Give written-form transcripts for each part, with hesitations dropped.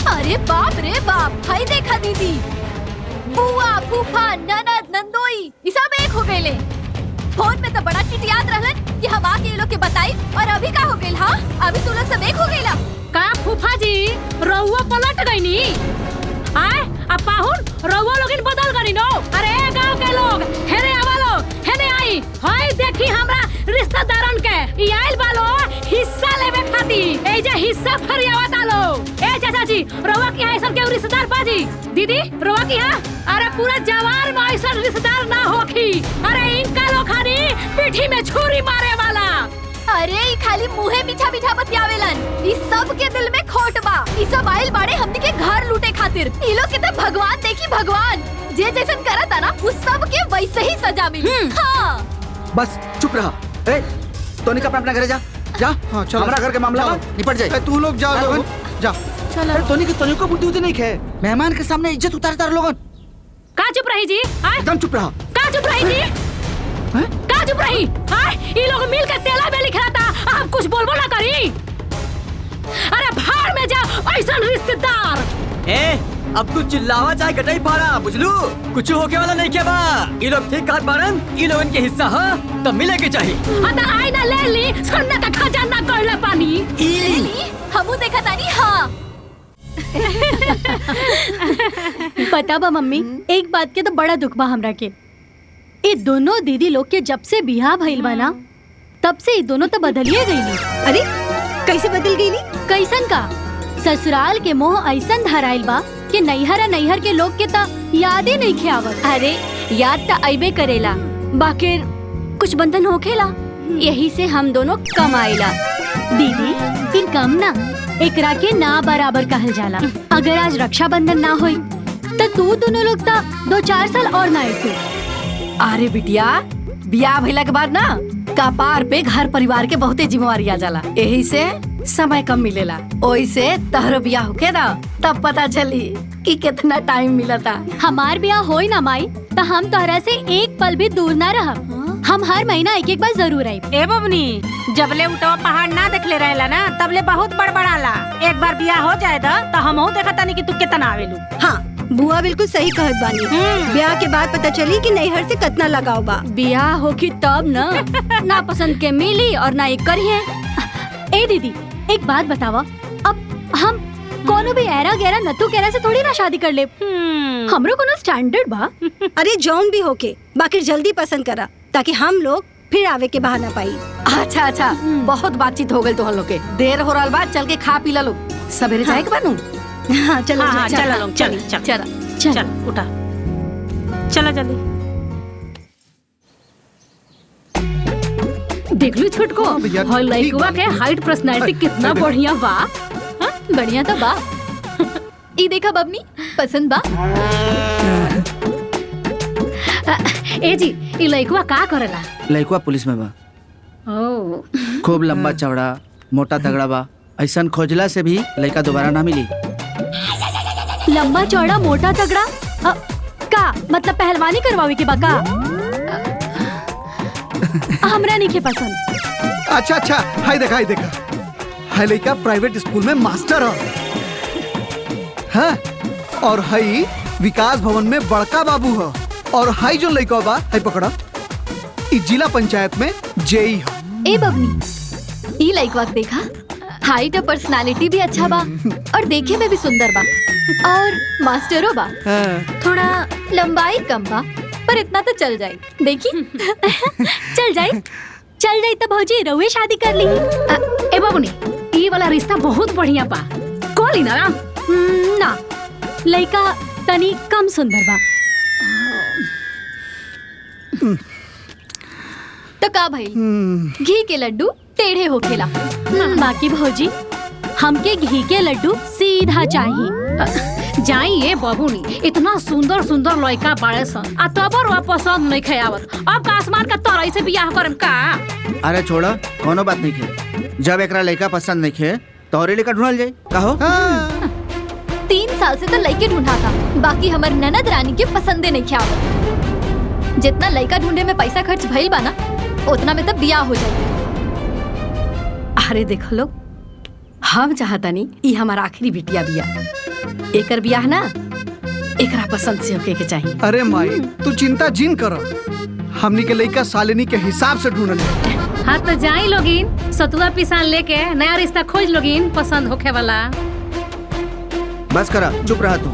अरे बाप रे बाप, भाई देखा दीदी, बुआ, फूफा, ननद, नंदोई, ये सब एक हो गए। फोन में तो बड़ा चिटियात रहलन कि हम आके ये लोग के बताई, और अभी का हो गइल? हाँ, अभी तू लोग सब एक हो गइला का? फूफा जी रउआ पलट गईनी आए, अब पाहुन रउआ लोगिन बदल गनी नो। अरे गांव के लोग हेने आवा लोग, हेने आई हाय देखी हमरा रिश्तेदारन के ई आइल बालो हिस्सा लेवे खाती। ए जे हिस्सा फरियावत आलो। ए चाचा जी रउआ की ऐसन के रिश्तेदार बाजी? दीदी रउआ की हां? अरे पूरा जवार में ऐसन रिश्तेदार ना होखी। अरे इनका लोग खानी पीठी में छुरी मारे वाला। अरे ई खाली मुहे मीठा मीठा बतियावेलन, ई सब के दिल में खोट बा। ई सब आइल बाड़े हमनी के घर लूटे खातिर। ई लोग के तो भगवान देखी भगवान, जे जैसन करत ना उस सब के वैसे ही सजा मिली। हाँ बस चुप रहा। ए तोनी का अपना घरे जा जा। हाँ, चलो हमारा घर के मामला निपट जाए। तू लोग जा लोगन जा। चल अरे तोनी को बुद्धि उतनी नहीं खे, मेहमान के सामने इज्जत उतारता लोगन। का चुप रही जी? एकदम चुप रहा। का चुप रही जी? का चुप रही? ये लोग मिल के तेला बेली खिलाता, आप कुछ बोलबो ना करी। अरे भाड़ में जा ऐसा रिश्तेदार। ए अब तू चिल्लावा चाहे गटाई पारा, बुझलू कुछ होके वाला नहीं क्या बा। ये लोग ठीक कहत बारन, ये लोगन के हिस्सा है तब मिले के चाहिए। अदा आई ना ले ली, सोना का खजाना गइला पानी। ले ली, हमू देखा तानी। हाँ पता बा मम्मी, एक बात के तो बड़ा दुख बा हमरा के। ये दोनों दीदी लोग के जब से बियाह भइल बा ना, तब से ये दोनों तो बदलिए गईली। अरे कैसे बदल गईली? कैसन का? ससुराल के मोह ऐसन धराइल बा कि नैहर के लोग के तो याद ही नहीं खियावत। अरे याद तो अइबे करेला, बाकिर कुछ बंधन होखेला, यही से हम दोनों कम आइला। दीदी फिर कम ना, एकरा के ना बराबर कहल जाला। अगर आज रक्षाबंधन ना होई तो तू दोनों लोग तो 2-4 साल और ना आए। अरे बिटिया, बियाह भइला के बाद ना कपार पे घर परिवार के बहुते जिम्मेवारी आ जाला, यही से समय कम मिलेला। ओइसे तहरो बियाह होके ना तब पता चली कि कितना टाइम मिलता। हमार बियाह होई ना माई तो हम तोहरा से एक पल भी दूर ना रहब। हम हर महीना एक बार जरूर आई। ए बबनी, जबले उठवा पहाड़ ना देखले रहेला ना तबले बहुत बड़बड़ाला। एक बार बियाह हो जाए तो हमहू देखता नहीं कि तू कितना आवेलू। हाँ बुआ बिल्कुल सही कहत बानी। ब्याह के बाद पता चली कि नैहर से कितना लगाव बा। बियाह होगी तब ना, ना पसंद के मिली और ना एक करिए। ए दीदी एक बात बतावा, अब हम कोनो भी एरा गैरा नतू केरा से थोड़ी ना शादी कर ले। हमरो कोनो स्टैंडर्ड बा। अरे जौन भी होके बाकी जल्दी पसंद करा, ताकि हम लोग फिर आवे के बहाना पाई। अच्छा बहुत बातचीत हो गई तो हम लोग के। देर हो रहा बा, चल के खा पी ला लोग, सवेरे जाए के बानू। हाँ चलो चल उठा, चला जल्दी। देख लो छोटको, हॉल लइकवा के हाइट पर्सनालिटी कितना बढ़िया बा। बढ़िया तो बा। ई देखा बबनी, पसंद बा। ए जी ई लइकवा का करेला? लइकवा पुलिस में बा। ओ खूब लंबा चौड़ा मोटा तगड़ा बा। ऐसन खोजला से भी लइका दोबारा ना मिली। लंबा चौड़ा मोटा तगड़ा का मतलब पहलवानी करवावे के बा का? हमरा नहीं के पसंद। अच्छा हाय देखा हाय लइका प्राइवेट स्कूल में मास्टर है। हाँ? और हाई विकास भवन में बड़का बाबू है। और हाई जो लइका बा, हाय पकड़ा, इस जिला पंचायत में जेई है। ए बबनी, ई लइकवा देखा, हाइट और पर्सनालिटी भी अच्छा बा और देखे में भी सुंदर बा और मास्टरो बा। थोड़ा लंबाई कम बा पर इतना तो चल जाए। देखी चल जाए तो भौजी रउए शादी कर ली। ए बबनी, ई वाला रिश्ता बहुत बढ़िया बा, कॉली ना। ना लइका तनी कम सुंदर बा। तो का भाई, घी के लड्डू टेढ़े होखेला। बाकी भौजी हमके घी के लड्डू सीधा चाहिए। जाइए बबुनी, इतना सुंदर सुंदर लड़का बाड़े सन आ तबर वा पसंद नहीं खयावत। अब आसमान का तोरई से बियाह करन का? अरे छोड़ा, कोनो बात नहीं खे। जब एकरा लड़का पसंद नहीं खे तो और लड़का ढूंढल जाए। कहो 3 साल से तो लड़के ढूंढा था, बाकी हमार ननद रानी के पसंदे नहीं खयावत। जितना लड़का ढूंढे में पैसा खर्च भइल बा ना, उतना में तब बियाह हो जाए। अरे देखो लोग, हम चाहतानी ई हमारा आखिरी बिटिया बिया, एकर बियाह ना एकरा पसंद से होके के चाहिए। अरे माई तू चिंता जिन कर, हमनी के लड़का शालिनी के हिसाब से ढूंढल। हाँ तो जाई लोगिन, सतुआ पिसान लेके नया रिश्ता खोज लोगिन पसंद होखे वाला। बस करा, चुप रहा तू।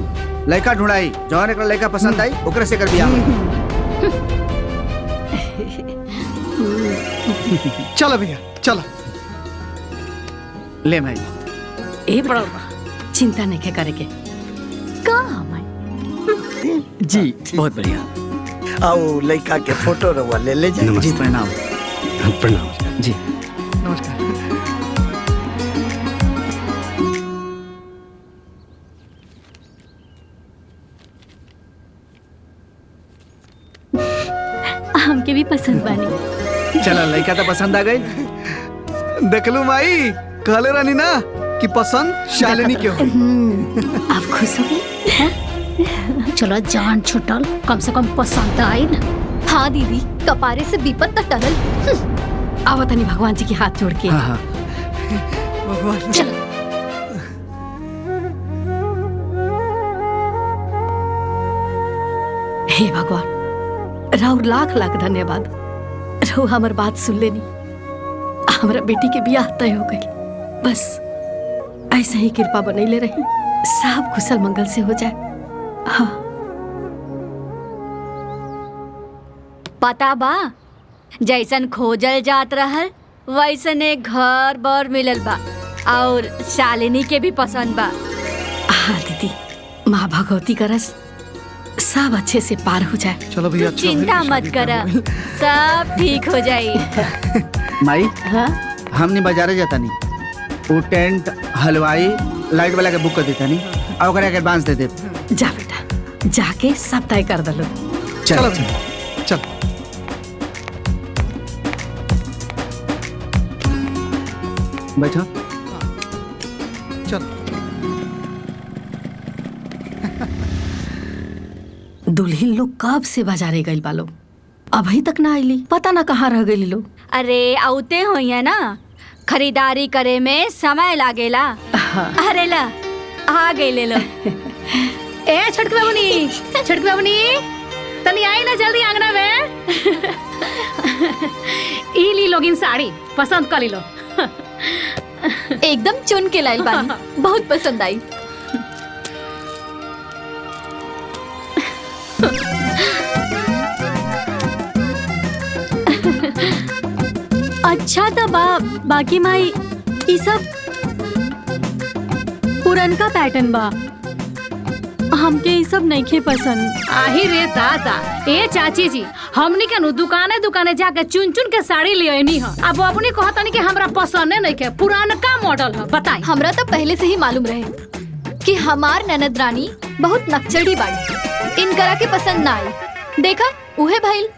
लड़का ढूंढाई, जौन एकरा लड़का पसंद आई ओकरे से कर बियाह। चलो भैया चलो। ले भाई। ए बड़ा चिंता नहीं के करे के। जी बहुत बढ़िया। आओ लड़का के फोटो रवा ले जाए। जी प्रणाम। प्रणाम जी नमस्कार। हमके भी पसंद बानी। चला, लड़का तो पसंद आ गई। देखलू माई, कहले रानी ना कि पसंद शालिनी के हो। आप खुश हो गई? चलो जान छुटल, कम से कम पसंद आई ना। हाँ दीदी, कपारे से विपद तक टलल। आओ तनी भगवान जी के हाथ जोड़ के। हाँ हाँ। भगवान चलो। हे भगवान, राउर लाख लाख धन्यवाद। रहू हमार बात सुन लेनी, हमारा बेटी के बियाह तय हो गई। बस ऐसे ही कृपा बनैले रही, सब कुशल मंगल से हो जाए। हाँ। पता बा, जैसन खोजल जात रहल वैसने घर बर मिलल बा, और शालिनी के भी पसंद बा। हाँ दीदी, माँ भगवती करस सब अच्छे से पार हो जाए। चलो भैया, तू चिंता मत कर, सब ठीक हो जाई। माई, हाँ? हमने बाजारे जाता नहीं, वो टेंट हलवाई लाइट वाला के बुक कर देता नहीं, और ओकरा के एडवांस दे दे। जा बेटा, जाके सब तय कर दलो। चलो चल। चल। बैठो। चल। दुल्हन लोग कब से बाजारे गइल बा लोग, अभी तक ना आईली, पता ना कहाँ रह गइली लोग। अरे आउते होई है ना, खरीदारी करे में समय लागेला। अरे ला, आ गए लो। ए छटक बाबूनी, छटक बाबूनी, तनी आई ना जल्दी आंगना में। ई ली लोगिन साड़ी, पसंद कर ली लो। एकदम चुन के लाइल बानी, बहुत पसंद आई। अच्छा था बाकी माई ई सब पुरनका पैटर्न बा, हमके ई सब नइखे पसंद। आही रे दादा, ए चाची जी, हमनी के नु दुकाने दुकाने जाके चुन चुन के साड़ी ले आईनी ह। अब अपनी कहतनी कि हमरा पसंद नहीं के, पुरानका मॉडल ह। बताई। हमरा तो पहले से ही मालूम रहे कि हमार ननद रानी बहुत नक्चड़ी बाड़ी, इनकरा के पसंद ना आई। देखा उहे भइल।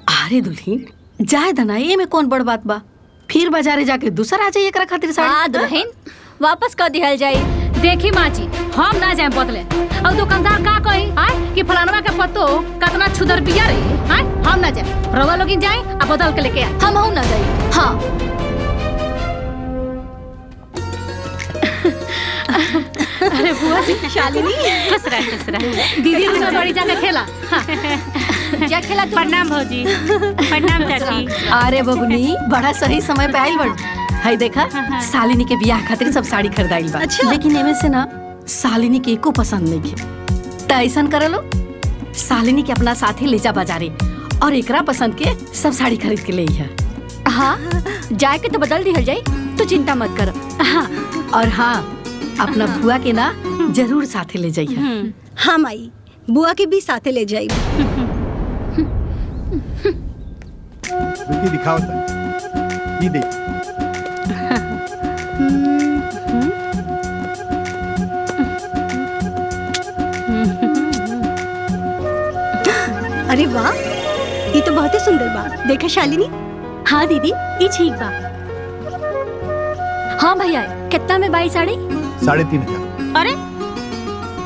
अरे दुल्हन, जाए दनाई में कौन बड़ बात बा, फिर बाजारे जाके दूसरा आ जाइए एकरा खातिर साड़ी। हाँ दुल्हन, वापस कर दिहल जाई। देखी माँ जी, हम ना जाए बदले, और दुकानदार का कही आय कि फलानवा के पत्तो कतना छुदर बिया रही आय, हम ना जाए, रवा लोगिन जाए आ बदल के लेके आए। हम ना जाई। हाँ अरे बुआ जी, शालिनी खुश रह। दीदी दूसरा बड़ी जाके खेला। हाँ। जा खेला तू। प्रणाम भौजी। प्रणाम चाची। अरे बबुनी, बड़ा सही समय पे आइल बड़। हाय देखा, शालिनी के बियाह खातिर सब साड़ी खरीदाइल बा। अच्छा। लेकिन एमे से ना शालिनी के एको पसंद नहीं है। त ऐसन कर लो, शालिनी के अपना साथे ले जा बाजारे, और एकरा पसंद के सब साड़ी खरीद के ले है। हाँ, जाए के तो बदल दिहल जाई, तू चिंता मत कर। हाँ, और हाँ, अपना बुआ के ना जरूर साथे ले जाइए। हाँ माई, बुआ के भी साथे ले जाई। दिखाओ तन। ये देख। अरे वाह, ये तो बहुत ही सुंदर बा। देखा शालिनी। हाँ दीदी, ई ठीक बा। हाँ भैया, कितना में बाई साड़ी? 3,500। अरे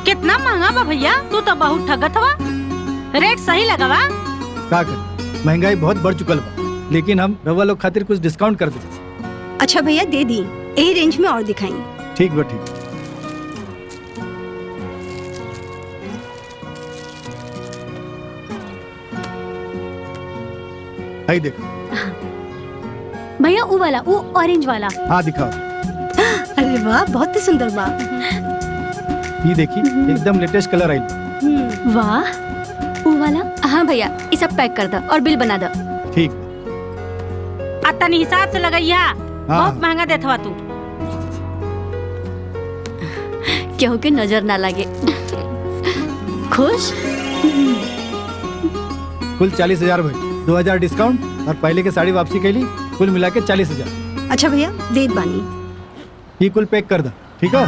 कितना महंगा बा भैया, तू तो बहुत ठगत हवा। रेट सही लगावा। का कर महंगाई बहुत बढ़ चुकल बा, लेकिन हम रवा लोग खातिर कुछ डिस्काउंट कर दे। अच्छा भैया दे दी, यही रेंज में और दिखाई। ठीक बा ठीक। आई देखो। भैया वो वाला, वो ऑरेंज वाला। हाँ दिखाओ। अरे वाह बहुत ही सुंदर बा। ये देखिए एकदम लेटेस्ट कलर आई। वाह वो वाला। हाँ भैया ये सब पैक कर दो और बिल बना दो। ठीक। तनी हिसाब से लगैया, बहुत महंगा देत हवा तू। केहू के नजर ना लगे। खुश? कुल 40,000 भाई, 2,000 डिस्काउंट और पहले के साड़ी वापसी कैली, कुल मिला के 40,000। अच्छा भैया दे बानी। ये कुल पैक कर दा, ठीक है?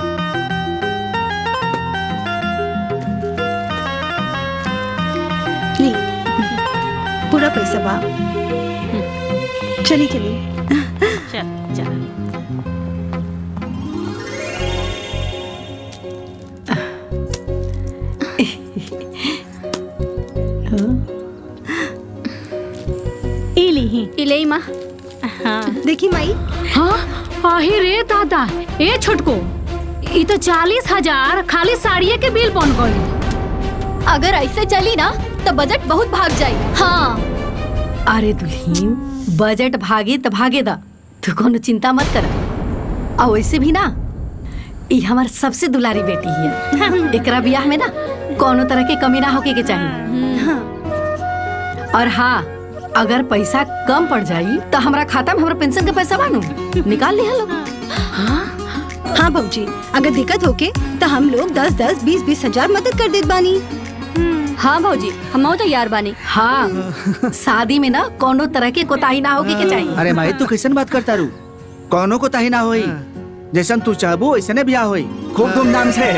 नहीं पूरा पैसा बा। चलिए चलिए। चल चल। इले माँ। देखी माई। हाँ आही रे दादा, ए छोटको ये तो 40,000 खाली साड़िये के बिल बन गई। अगर ऐसे चली ना तो बजट बहुत भाग जाए। हाँ अरे दुल्हीन बजट भागे तो भागे दा, तू कोनो चिंता मत कर। और वैसे भी ना ये हमार सबसे दुलारी बेटी है, एकरा बियाह में ना कोनो तरह की कमी ना होके के चाहिए। और हाँ अगर पैसा कम पड़ जाई तो हमारा खाता में हमारा पेंशन का पैसा बानू निकाल लिया लोग। हाँ बाबूजी अगर दिक्कत होके तो हम लोग 10-10, 20-20 हजार मदद कर देत बानी। हाँ भाजी हम तैयार बानी। हाँ शादी में ना कोनो तरह के कोताही ना होके के चाहिए। अरे माई तू कैसन बात करता रू, कोनो कोताही ना होई, जैसन तू चाहबो वैसने ब्याह होई, खूब धूमधाम से।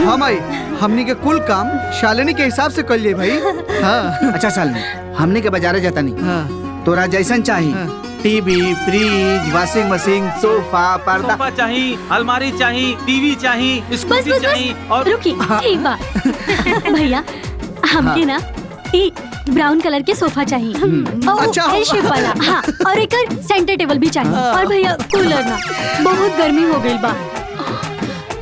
हाँ माई हमनी के कुल काम शालिनी के हिसाब से कर लिए भाई। हाँ अच्छा शालिनी हमने के बाजारे जाता नहीं। हाँ तोरा जैसन चाहिए, TV, fridge, washing machine, sofa, पर्दा। सोफा चाहिए, अलमारी चाहिए, टीवी चाहिए, बस स्कूटी बस चाहिए बस और रुकी एक बात। भैया हमके ना ये ब्राउन कलर के सोफा चाहिए। और अच्छा। एल शेप वाला। हाँ और एक सेंटर टेबल भी चाहिए। और भैया कूलर ना, बहुत गर्मी हो गई बा,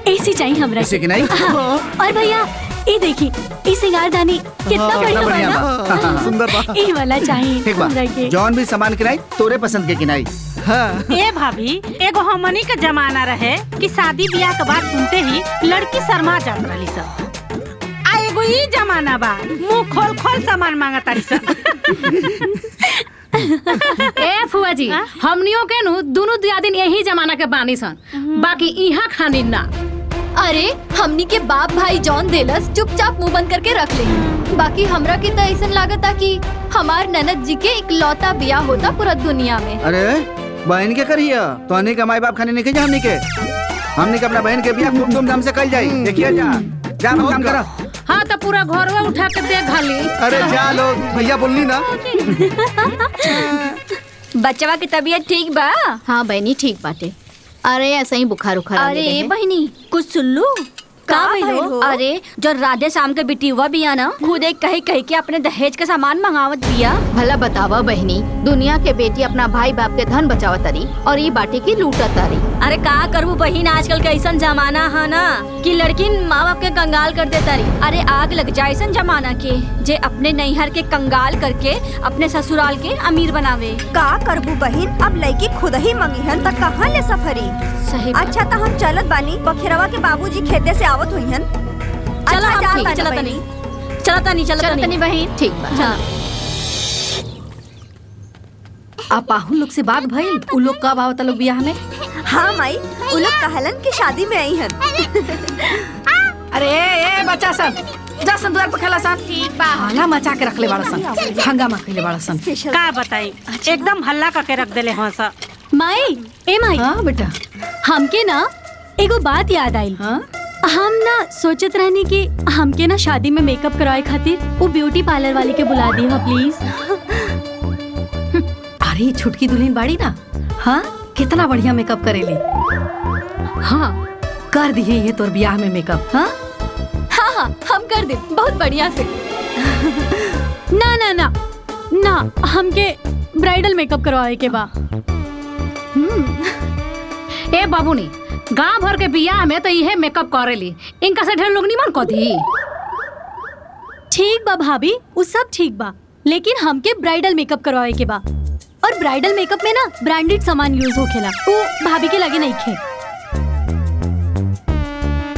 एसी चाहिए हमरा। एसी की नहीं? हाँ। और भैया ये देखिए ये सिंगारदानी कितना बढ़िया बढ़िया बा ना। सुंदर बा। ये वाला चाहिए ठीक बा, हमरा के। जौन भी सामान किनाई तोरे पसंद के किनाई। हाँ ए भाभी एगो हमनी का जमाना रहे कि शादी ब्याह के बाद सुनते ही लड़की शर्मा जात रही सब। आ एगो ई जमाना बा मुंह खोल खोल सामान मांगा तारी सब। ए फुआ जी हमनियों के नु दोनों दिन यही जमाना के बानी सन, बाकी इहाँ खानी ना। अरे हमनी के बाप भाई जॉन देलस चुपचाप मुंह बंद करके रख ले। बाकी हमरा के तो ऐसा लागता कि हमार ननद जी के इकलौता ब्याह होता पूरा दुनिया में। अरे बहन के करिए तो अन्य के माई बाप खाने नहीं जा, हमने के अपना बहन के ब्याह खूब धूमधाम से कल जाई। देखिए जा काम करो। हाँ तो पूरा घरवा उठा के देख घाली। अरे जा लोग भैया बोलनी ना। बच्चवा की तबीयत ठीक बा? हाँ बहनी ठीक बाटे। अरे ऐसा ही बुखार उखार। अरे बहनी कुछ सुन लू का भइलो? अरे जो राधे शाम के बिटिया बिया ना खुद एक कही के अपने दहेज के सामान मंगावत बिया। भला बतावा बहनी, दुनिया के बेटी अपना भाई बाप के धन बचावत तारी और ये बाटे की लूटत तारी। अरे का करबू बहन, आजकल के ऐसा जमाना है ना कि लड़की माँ बाप के कंगाल कर दे तारी। अरे आग लग जाए ऐसा जमाना के जे अपने नैहर के कंगाल करके अपने ससुराल के अमीर बनावे। का करबू बहन, अब लड़की खुद ही मंगी हन त कहाँ ले सफरी। सही अच्छा तो हम चलत बानी, बखेरवा के बाबूजी खेते से आवत हुई हन। चला अच्छा, हम ठीक, जाता चला बहनी। तनी चला तनी बहन। ठीक बा। हाँ। आप पाहुन लोग से बात भइल, उ लोग कब आवता लोग बियाह में? हाँ माई उ लोग कहलन की शादी में आई हन। अरे ए बच्चा सब जा सन द्वार पर खेला सन। ठीक बा। हाला मचा के रखले बाड़ा सन, हंगामा कइले बाड़ा सन। का बताई एकदम हल्ला करके रख देले हाँ सा। माई ए माई। हाँ बेटा हमके ना एगो बात याद आई। हाँ हम ना सोचत रहनी कि हमके ना शादी में मेकअप करवाए खातिर वो ब्यूटी पार्लर वाली के बुला दी हो प्लीज। अरे छुटकी दुल्हन बाड़ी ना, हाँ कितना बढ़िया मेकअप करेली। हाँ कर दिए ये तोर ब्याह में मेकअप। हाँ हाँ हाँ हम कर दे बहुत बढ़िया से। ना ना ना ना, हमके ब्राइडल मेकअप करवाए के बा। ए बाबूनी, गांव भर के बियाह में तो इहे मेकअप करेली, इनका से ढेर लोग निमन कथी। ठीक बा भाभी, वो सब ठीक बा, लेकिन हमके ब्राइडल मेकअप करवाए के बा। और ब्राइडल मेकअप में ना ब्रांडेड सामान यूज होखेला, वो भाभी के लगे नहीं खे।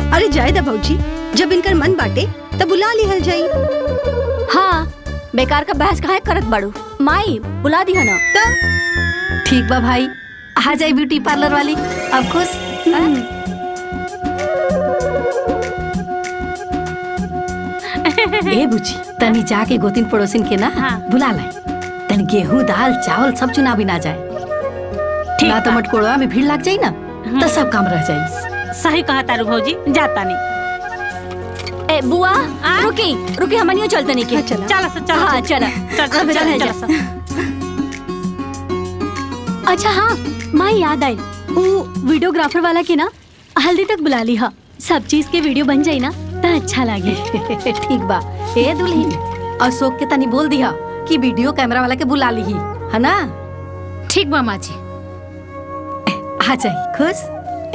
अरे जाए दा भौजी, जब इनकर मन बाटे तब बुला लिहल जाई। हाँ, बेकार का बहस काहे करत बाड़ू? माई बुला दी है ना। ठीक बा भाई, आ जाए ब्यूटी पार्लर वाली। अब खुश? ए बुची, तनी जाके गोतिन पड़ोसिन के ना बुला लाई। तनी गेहूं दाल चावल सब चुना भी ना जाए, ना तो मटकोड़वा में भीड़ लग जाई ना तो सब काम रह जाई। सही कहा तारू भौजी, जाता नहीं। ए बुआ, रुकी रुकी, हमनियो चलते नहीं के। चला चला हाँ चला चल। अच्छा हाँ, माँ याद आई, वो वीडियोग्राफर वाला के ना हल्दी तक बुला ली हा। सब चीज के वीडियो बन जाई ना तो अच्छा लगे। ठीक बा। ए दुल्हन, अशोक के तनी बोल दिया कि वीडियो कैमरा वाला के बुला ली है ना। ठीक बा माँ जी। आ जाई। खुश?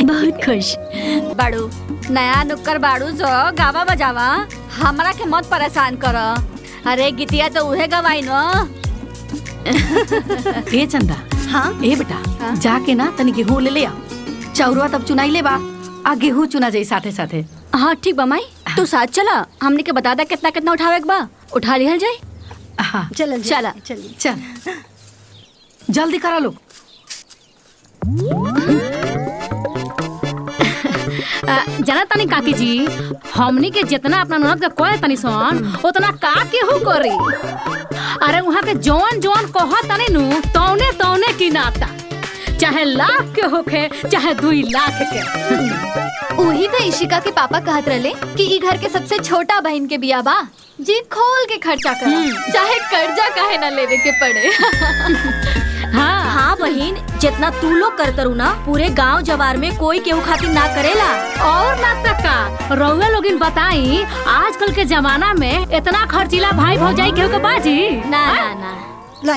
बहुत खुश बाड़ू। नया नुक्कर बाड़ू जो गावा बजावा, हमरा के मत परेशान कर। अरे गीतिया तो उहे गवाई न। ए चंदा। हाँ ए बेटा, जाके ना तनी गेहूं ले ले आ। चौरवा तब चुनाई ले बा, आ गेहूं चुना जाई साथे साथे। हाँ ठीक बा माई, तू साथ चला, हमने के बता दा कितना कितना उठावे के बा, उठा लिहल जाई। हाँ चल चला चल, जल्दी करा लो। जाना तनी काकी जी, हमनी के जितना अपना ननद के कोई तनी सन उतना का केहू करी। अरे वहाँ के जौन जौन कह तनी नु तौने तौने की नाता, चाहे लाख के होखे चाहे 2 लाख के। वही तो इशिका के पापा कहत रहे कि ई घर के सबसे छोटा बहन के बिया बा, जी खोल के खर्चा कर, चाहे कर्जा काहे ना लेवे के पड़े। हाँ बहन, जितना तू लोग करतरू ना, पूरे गांव जवार में कोई केहू खातिर ना करेला। और ना तका रउआ लोगिन बताई, आजकल के जमाना में इतना खर्चीला भाई भौजाई केहू के बाजी ना ना ना।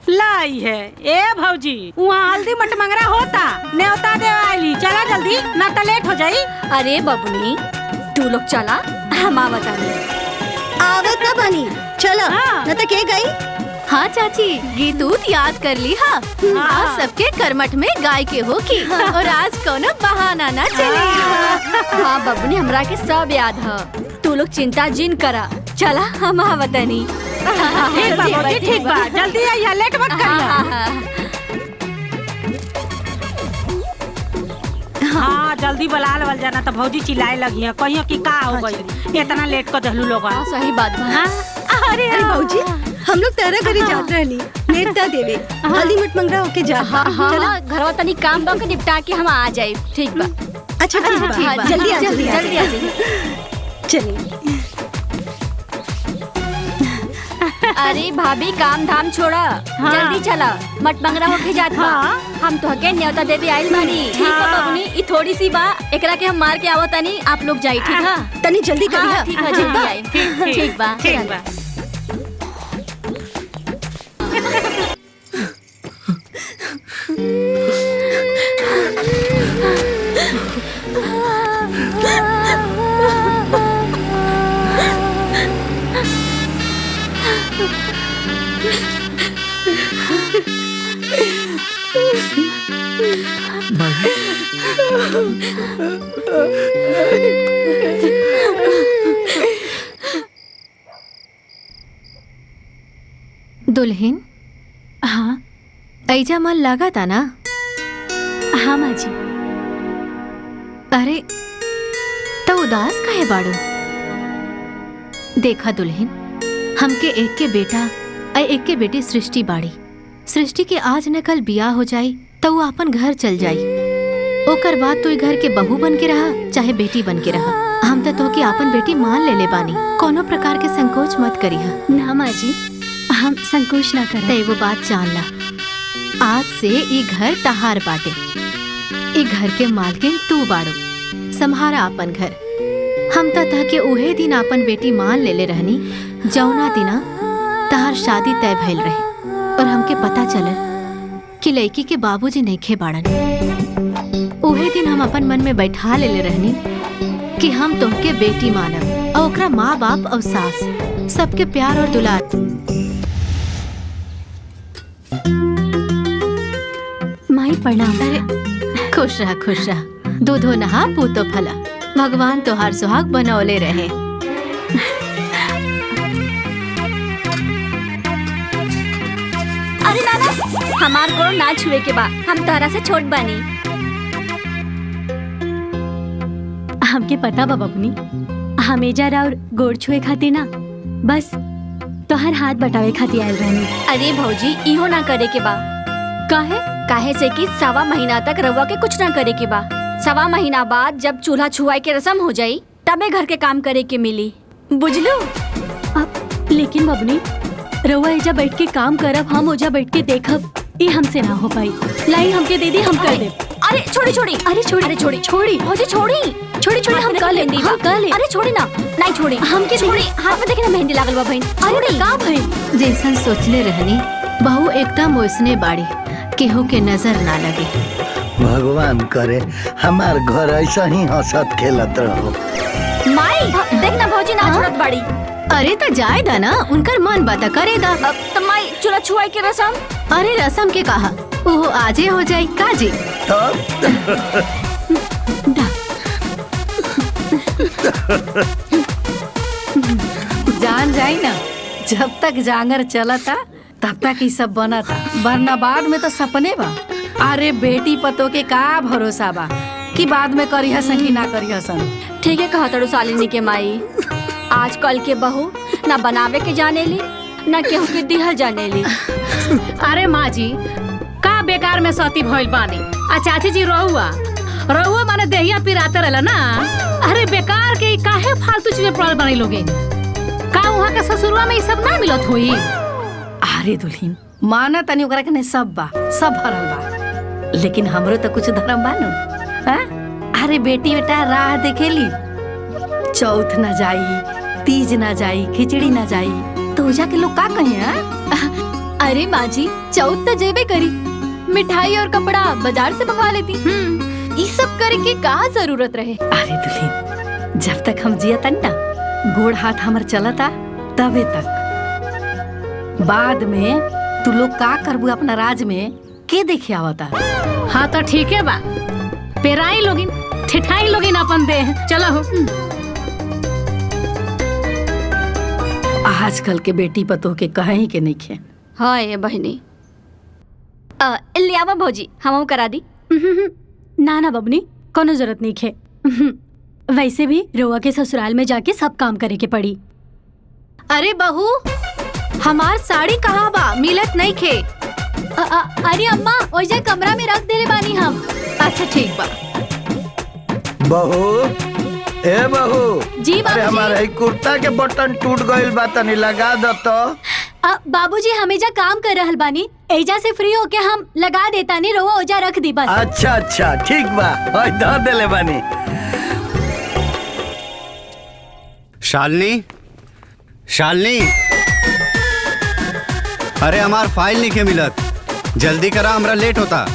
लाई है। ए भौजी, वहाँ हल्दी मटमंगरा होता, न्योता दे आईली, चला जल्दी ना तो लेट हो जाई। अरे बबुनी, तू लोग चला, हम आवत आनी। आवत ना बनी, चला न तो के गई। हाँ चाची, गीत उत याद कर ली। हाँ आज सबके करमट में गाय के हो की, और आज कोनो बहाना ना चले। हाँ बबुनी, हमरा के सब याद है, तू लोग चिंता जिन करा। चला हम आवत आनी। ठीक बा भौजी, ठीक बा, जल्दी आइया, लेट मत करिया। हाँ जल्दी बुला लेवल जाना, तो भौजी चिल्लाए लगी है, कहियो कि का हो गई, इतना लेट कर दहलू लोग। सही बात है। अरे भौजी, हम लोग तेरा घरे जात रहली, नेता देवे, हल्दी मट मंगरा होके जा। हाँ घरवा तनी काम बा के निपटा के हम आ जाए। ठीक बा। अच्छा ठीक बा, जल्दी आ जल्दी आ जाइए। चलिए। अरे भाभी, काम धाम छोड़ा, जल्दी चला, मट मंगरा होके जात बा। हम तो के न्योता देवी आइल बानी। ठीक बा बबुनी, ई थोड़ी सी बा, एकरा के हम मार के आवत तनी, आप लोग जाई। ठीक है, तनी जल्दी करिया। ठीक है, जल्दी आई। ठीक बा, ठीक बा। दुल्हन, हाँ ऐजा मन लगा था ना? हाँ माँ जी। अरे तो उदास काहे बाड़ू? देखा दुल्हन, हमके एक के बेटा और एक के बेटी सृष्टि बाड़ी। सृष्टि के आज न कल बियाह हो जाई तो वो अपन घर चल जाई, ओकर बाद तो घर के बहू बन के रहा चाहे बेटी बन के रहा। हम तो तोके आपन बेटी मान ले बानी, कोनो प्रकार के संकोच मत करिहा। ना माँ जी, हम संकोच ना करें। ते वो बात जान ला, आज से ई घर तहार बाटे, ई घर के मालकिन तू बाड़ो, संभारा अपन घर। हम तह के उहे दिन अपन बेटी मान ले रहनी जौना दिना तहार शादी तय भइल रहे और हमके पता चलल कि लड़की के बाबूजी नइखे बाड़न। उहे दिन हम अपन मन में बैठा ले रहनी कि हम तोहके बेटी मानब और ओकरा माँ बाप और सास सबके प्यार और दुलार। माई प्रणाम। अरे खुश रहा, दूधो नहा पूतो फला, भगवान तोहार सुहाग बनौले रहे। अरे नाना, हमार गोड़ ना छुए के बा, हम तहरा से छोट बानी। हमके पता बा बबनी, हमेजा और गोड़ छुए खातिर ना, बस तोहर हाथ बटावे खातिर आयल रहनी। अरे भौजी, इहो ना करे के बा। काहे से कि 1.25 महीना तक रउआ के कुछ ना करे के बा। 1.25 महीना बाद जब चूल्हा छुआई के रस्म हो जाई तबे घर के काम करे के मिली, बुझलू? लेकिन बबनी, रउआ एजा बैठ के काम करब, हम ओजा बैठ के देखब, ये हमसे ना हो पाई। लाई हमके दे दी, हम कर दे। अरे छोड़ी भौजी, छोड़ी हम कर लेंदी। अरे छोड़ी ना, नहीं छोड़ी, हमके छोड़ी। हाथ में देखे ना मेहंदी लागल बा बहन। अरे का भई? जैसन सोचले रहनी बहू एकदम ओसने बाड़ी, केहू के नजर ना लगे। भगवान करे हमार घर ऐसा ही हंसत खेलत रहो। माई देख ना भौजी ना छोड़त बाड़ी। अरे तो जाए दा ना, उनकर मन बता करे दा। तो माई चूल्हा छुआई के रस्म? अरे रस्म के कहा, वो आजे हो जाई काजी। जान जाई ना, जब तक जांगर चलता तब तक ही सब बनता, वरना बाद में तो सपने बा। अरे बेटी पतो के का भरोसा बा कि बाद में करी हसन कि ना करी हसन। ठीक है कहा तड़ू सालिनी के माई, आजकल के बहू ना बनावे के जाने ली ना केहू के दिहल जाने ली। अरे माँ जी, का बेकार में सती भइल बानी। आ चाची जी रहुआ माने देहिया पिराते रहला ना। अरे बेकार के काहे फालतू चीजें पड़ल बनी लोगे। का वहाँ के ससुरवा में ये सब ना मिलत हुई? अरे दुल्हीन, माना तनी ओकरा के नहीं, सब बा, सब भरल बा, लेकिन हमरो तो कुछ धर्म बा न। अरे बेटी बेटा राह देखेली, चौथ ना जाई, तीज ना जाई, खिचड़ी ना जाई, तो ओजा के लोग का कहे? अरे माँ जी, चौथ तो जेबे करी, मिठाई और कपड़ा बाजार से मंगवा लेती। ये सब करे के का जरूरत रहे? अरे दुल्हीन, जब तक हम जिया तन ना, गोड़ हाथ हमर चलता तबे तक। बाद में तू लोग का करबू अपना राज में, के देखे आवता? हाँ तो ठीक है बा, पेराई लोगिन ठिठाई लोगिन अपन दे। चलो हो। आजकल के बेटी पतोह के कहीं के नहीं खे। हाँ ये बहनी, लियावा भौजी, हम करा दी। ना ना बबनी, कोनो जरूरत नहीं खे। वैसे भी रोआ के ससुराल में जाके सब काम करे के पड़ी। अरे बहू, हमार साड़ी कहाँ बा? मिलत नहीं खे। अरे अम्मा, ओजा कमरा में रख देले बानी हम। अच्छा ठीक बा। बहू, ए बहू। जी बाबूजी। अरे हमारे कुर्ता के बटन टूट गइल बा, तनी लगा दो तो। बाबूजी, हम एजा काम कर रहल बानी, एजा से फ्री होके हम लगा देता नहीं, रोआ ओजा रख दी बस। अच्छा ठीक बा, ओए धर देले बानी। शालिनी, अरे हमार फाइल नहीं के मिलत, जल्दी करा, हमरा लेट होता।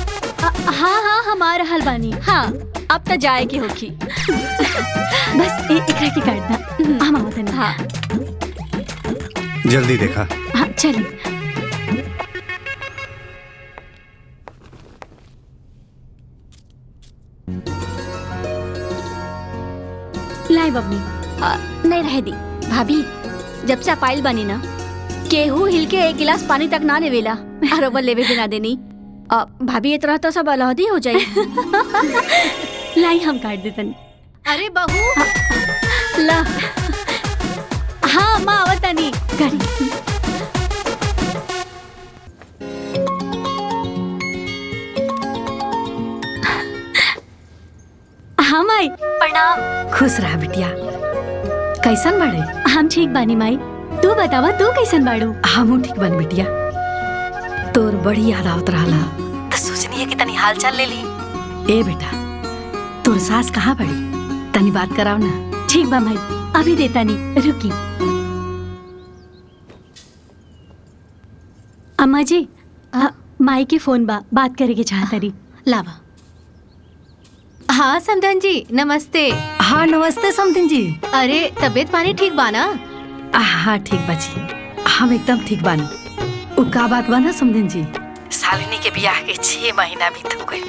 हाँ हमार रहल बानी। हाँ अब तो जाए की होगी। बस एकरा की काटना, हम आवत नहीं। हाँ जल्दी देखा। हाँ चलिए। लाई बबनी। नहीं रह दी भाभी, जब से आप आइल बनी ना, केहू हिल के 1 गिलास पानी तक ना लेवेला और वो लेवे भी ना देनी। भाभी ये तरह तो सब अलहदी हो जाए। लाई हम काट देतन। अरे बहू, ला। हाँ माँ आवता नहीं गाड़ी। हाँ माई प्रणाम। खुश रहा बिटिया। कैसन बाड़े? हम ठीक बानी माई, तू बतावा तू कैसन बाड़ू? हमू ठीक बन बिटिया। तोर बड़ी याद आवत रहला तो सोचनी है कि तनी हाल चाल ले ली। ए बेटा, तोर सास कहाँ बड़ी? तनी बात कराव ना। ठीक बा माई, अभी देता नहीं, रुकी। अम्मा जी, माई के फोन बा, बात करे के चाहता रही। लावा। हाँ समधन जी, नमस्ते। हाँ नमस्ते समधन जी। अरे तबीयत पानी ठीक बा ना? हाँ ठीक बाजी, हम एकदम ठीक बानी। उ का बात बा ना समधन जी, शालिनी के ब्याह के 6 महीना बीत हो गए।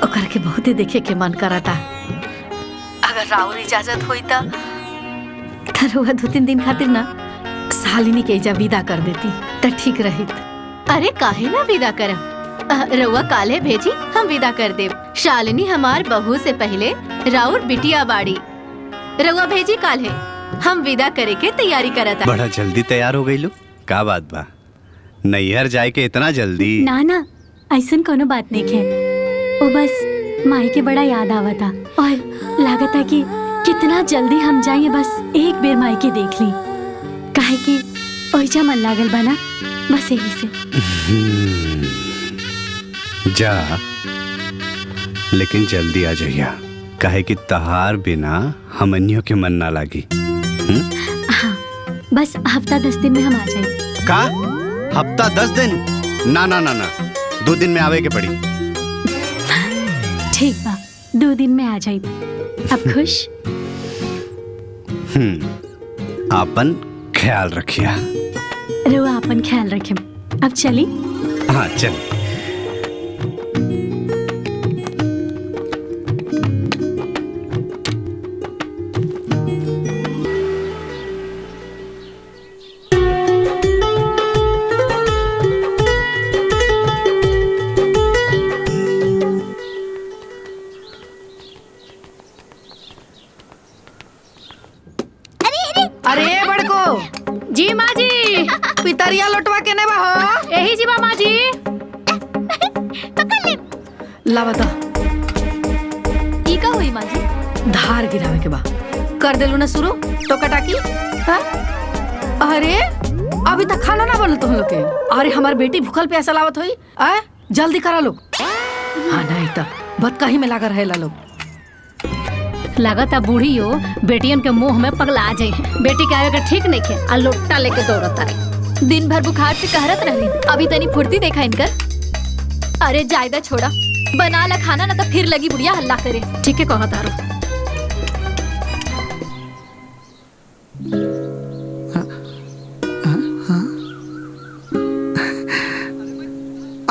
ओकर के बहुते देखे के मन करता। अगर राउर इजाजत होई त रउआ 2-3 दिन खातिर ना शालिनी के इजा विदा कर देती त ठीक रहित। अरे काहे ना विदा करब, रउआ काले भेजी, हम विदा कर देब। शालिनी हमार बहू से पहले राउर बिटिया बाड़ी। रउआ भेजी काले, हम विदा करे के तैयारी करता। बड़ा जल्दी तैयार हो गई लो, का बात बा? नैहर जाए के इतना जल्दी? ना ना, ऐसन कोनो बात नहीं है। वो बस माई के बड़ा याद आवता और लागत है कि कितना जल्दी हम जाइए, बस एक बेर माई के देख ली। काहे कि ओइजा मन लागल बना, बस यही से। जा, लेकिन जल्दी आ जाइया, काहे कि तहार बिना हमनियों के मन ना लागी। हाँ, बस हफ्ता 10 दिन में हम आ जाए। का हफ्ता 10 दिन? ना ना ना ना, 2 दिन में आवे के पड़ी। ठीक बा, 2 दिन में आ जाए। अब खुश? आपन ख्याल रखिया। रुआ अपन ख्याल रखे। अब चली? हाँ चल। अरे बड़को जी माँ जी, पितरिया लौटवा के नहीं बहो। यही जी माँ जी। ला बता, ई का हुई माँ जी? धार गिरावे के बा। कर देलू ना शुरू तो कटाकी। हाँ? अरे अभी तक खाना ना बनल तुम लोग के। अरे हमार बेटी भूखल प्यासा लावत होई। जल्दी करा लोग। हाँ नहीं तो बत कहीं में लगा रहेला लोग। लागता बूढ़ी हो बेटियन के मुंह में पगला आ जाई है। बेटी के आवे के ठीक नहीं है, आ लोटा लेके दौड़ता रही। दिन भर बुखार से कहरत रही, अभी तनी फुर्ती देखा इनकर। अरे जायदा छोड़ा, बना ला खाना, ना तो फिर लगी बुढ़िया हल्ला करे। ठीक है कहा तारो।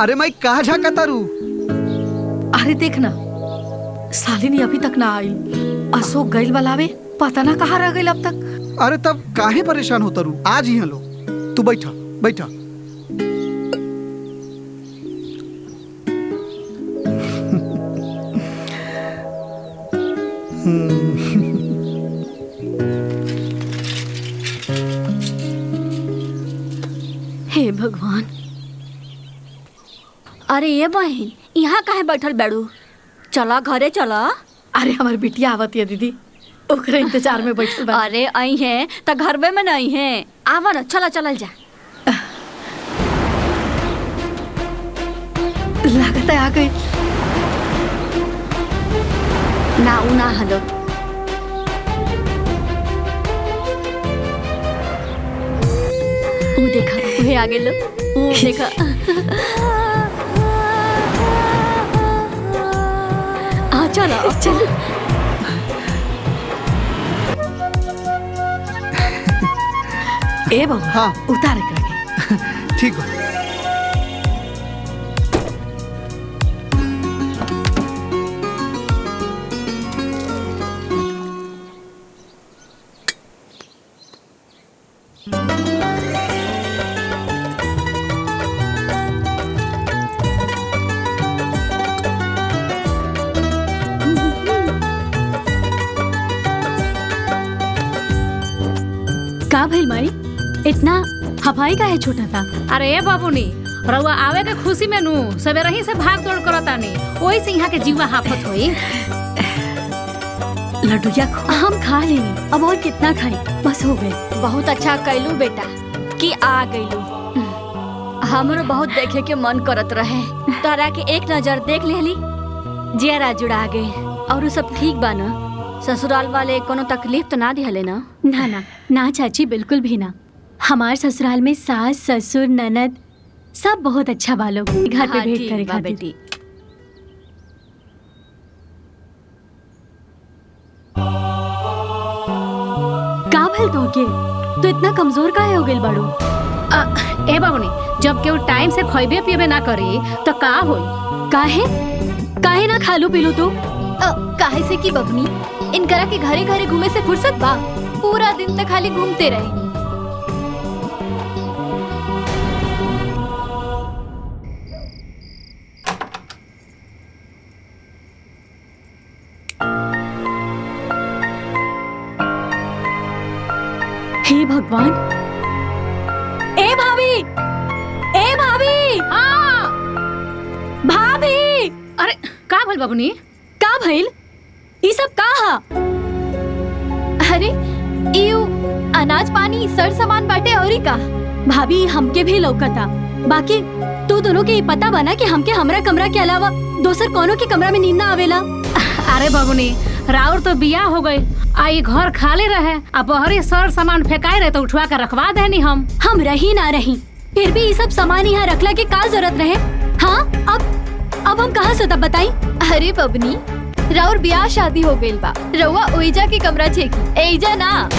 अरे मैं कहा झाका तारू? अरे देखना, शालिनी अभी तक ना आई। अशोक गइल बलावे, पता ना कहाँ रह गइल अब तक। अरे तब काहे परेशान होता रू? आज ही लो, तू बैठा बैठा। हे भगवान। अरे ये बहन, यहाँ काहे बैठल बैठू? चला घरे चला। अरे हमारी बिटिया आवत है दीदी, ओकरे इंतजार में बैठल बा। अरे आई है तो घर में नहीं है, आवा ना, चला चलल जा। लागत है आ गई। ना उ ना हलो। उ देखा, उहे आ गेलो। उ देखा। आ चला चल। ए बाबू, हाँ उतार के। ठीक है। का भइल माई, इतना हवाई का है छोटा था? अरे ए बाबूनी, रउआ आवे के खुशी में नू सवेरे ही से भाग दौड़ करता नहीं, वही से यहाँ के जीवा हाफत होई। लड्डूया हम खा लेनी, अब और कितना खाए, बस हो गए। बहुत अच्छा कैलू बेटा कि आ गईलू। हमरो बहुत देखे के मन करत रहे, तारा के एक नजर देख लेली, जियरा जुड़ा गए। और सब ठीक बा ना? ससुराल वाले कोनो तकलीफ तो ना दिहले ना? ना ना ना चाची, बिल्कुल भी ना। हमार ससुराल में सास ससुर ननद सब बहुत अच्छा बा लोग। घर पे भेंट करे खातिर। का भल तो के तो इतना कमजोर काहे हो गइल बाड़ू? ए बाबूनी, जब केहू टाइम से खइबे पिबे ना करी तो का होई? काहे ना खालू पीलू तो? काहे से की बबनी, इनकरा के घरे घरे घूमे से फुर्सत बा? पूरा दिन तक खाली घूमते रहे। हे भगवान! ए भाभी! ए भाभी! हाँ भाभी! अरे का भइल बाबूनी? का भइल? ई सब का हा? अरे इउ अनाज पानी सर सामान बाटे औरी का? भाभी हमके भी लौकता, बाकी तू दोनों के पता बना कि हमके हमरा कमरा के अलावा दोसर कोनो के कमरा में नींद ना आवेला। अरे बाबूनी, राउर तो बिया हो गई, आई घर खाली रहे, अब बहरी सर सामान फेंकाई रहे तो उठवा कर रखवा देनी। हम रही ना रही, फिर भी ये सब सामान यहाँ रखला के का जरूरत रहे? हाँ अब हम कहाँ से तब बताई? अरे बबनी, राउर ब्याह शादी हो गइल बा, रउआ ओइजा के कमरा छेकी, एइजा ना।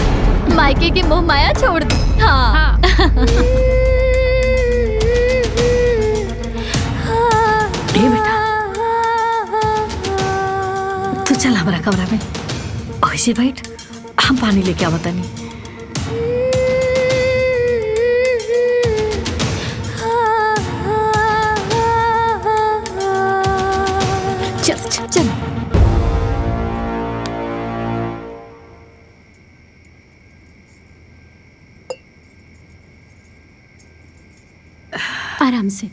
मायके के मोह माया छोड़ दी। हाँ। बेटा, तू चल हमारा कमरा में, ऐसे बैठ, हम पानी लेके आवत नहीं। चल चल चल। आराम से।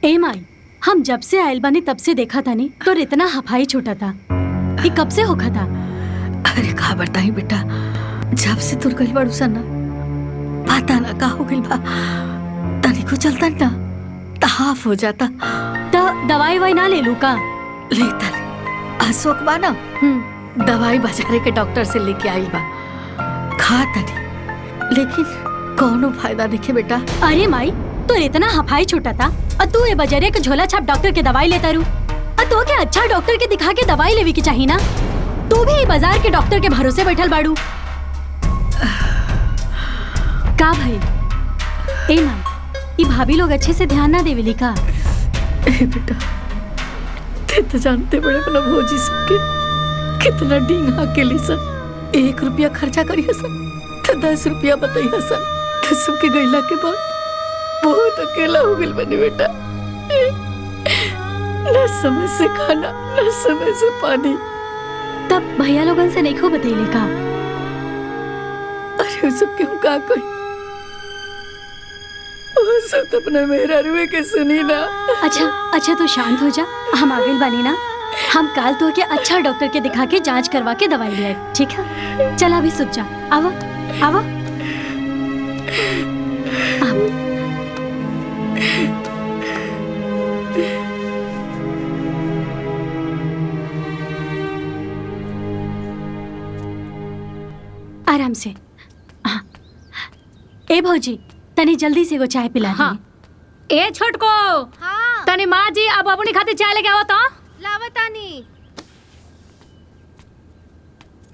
ए माई, हम जब से आयल बानी तब से देखा था नहीं तो इतना हफाई छोटा था, ये कब से होखा था? अरे का बताई बेटा, जब से तुर गइल बाड़ू सन ना, पता ना का हो गइल बा, तनी को चलता ना तहाफ हो जाता। तो दवाई वाई ना ले लू का? लेता अशोक बा ना, दवाई बाजारे के डॉक्टर से लेके आई बा, खा तनी, लेकिन कोनो फायदा दिखे बेटा। अरे माई, तो इतना हफाई छोटा था और तू ये बजरिया के झोला छाप डॉक्टर के दवाई लेता रू, और तो क्या अच्छा डॉक्टर के दिखा के दवाई लेवी की चाहिए ना? तू भी बाजार के डॉक्टर के भरोसे बैठल बाड़ू का भाई? ए माई, ये भाभी लोग अच्छे से ध्यान ना देवेली का? बेटा, ते तो जानते बड़े अपना भौजी सबके कितना डींगा के लिए सन, 1 रुपया खर्चा करी सन तो 10 रुपया बताइए सन, तो सबके गईला के बाद बहुत अकेला हो गई बनी बेटा। न समय से खाना, न समय से पानी। तब भैया लोगन से नहीं खो बतैले का? अरे वो सब क्यों का कोई, वो सब तो अपना मेहरा रुए के सुनी ना। अच्छा तो शांत हो जा, हम आगे बानी ना, हम काल तो के अच्छा डॉक्टर के दिखा के जांच करवा के दवाई ले आए, ठीक है? चल अभी सुत जा, आवा आवा। आराम से। हाँ। ए भौजी, तनी जल्दी से वो चाय पिला। हाँ। ए छोटको, हाँ। तनी माँ जी अब अपनी खातिर चाय लेके आओ तो। लावतानी।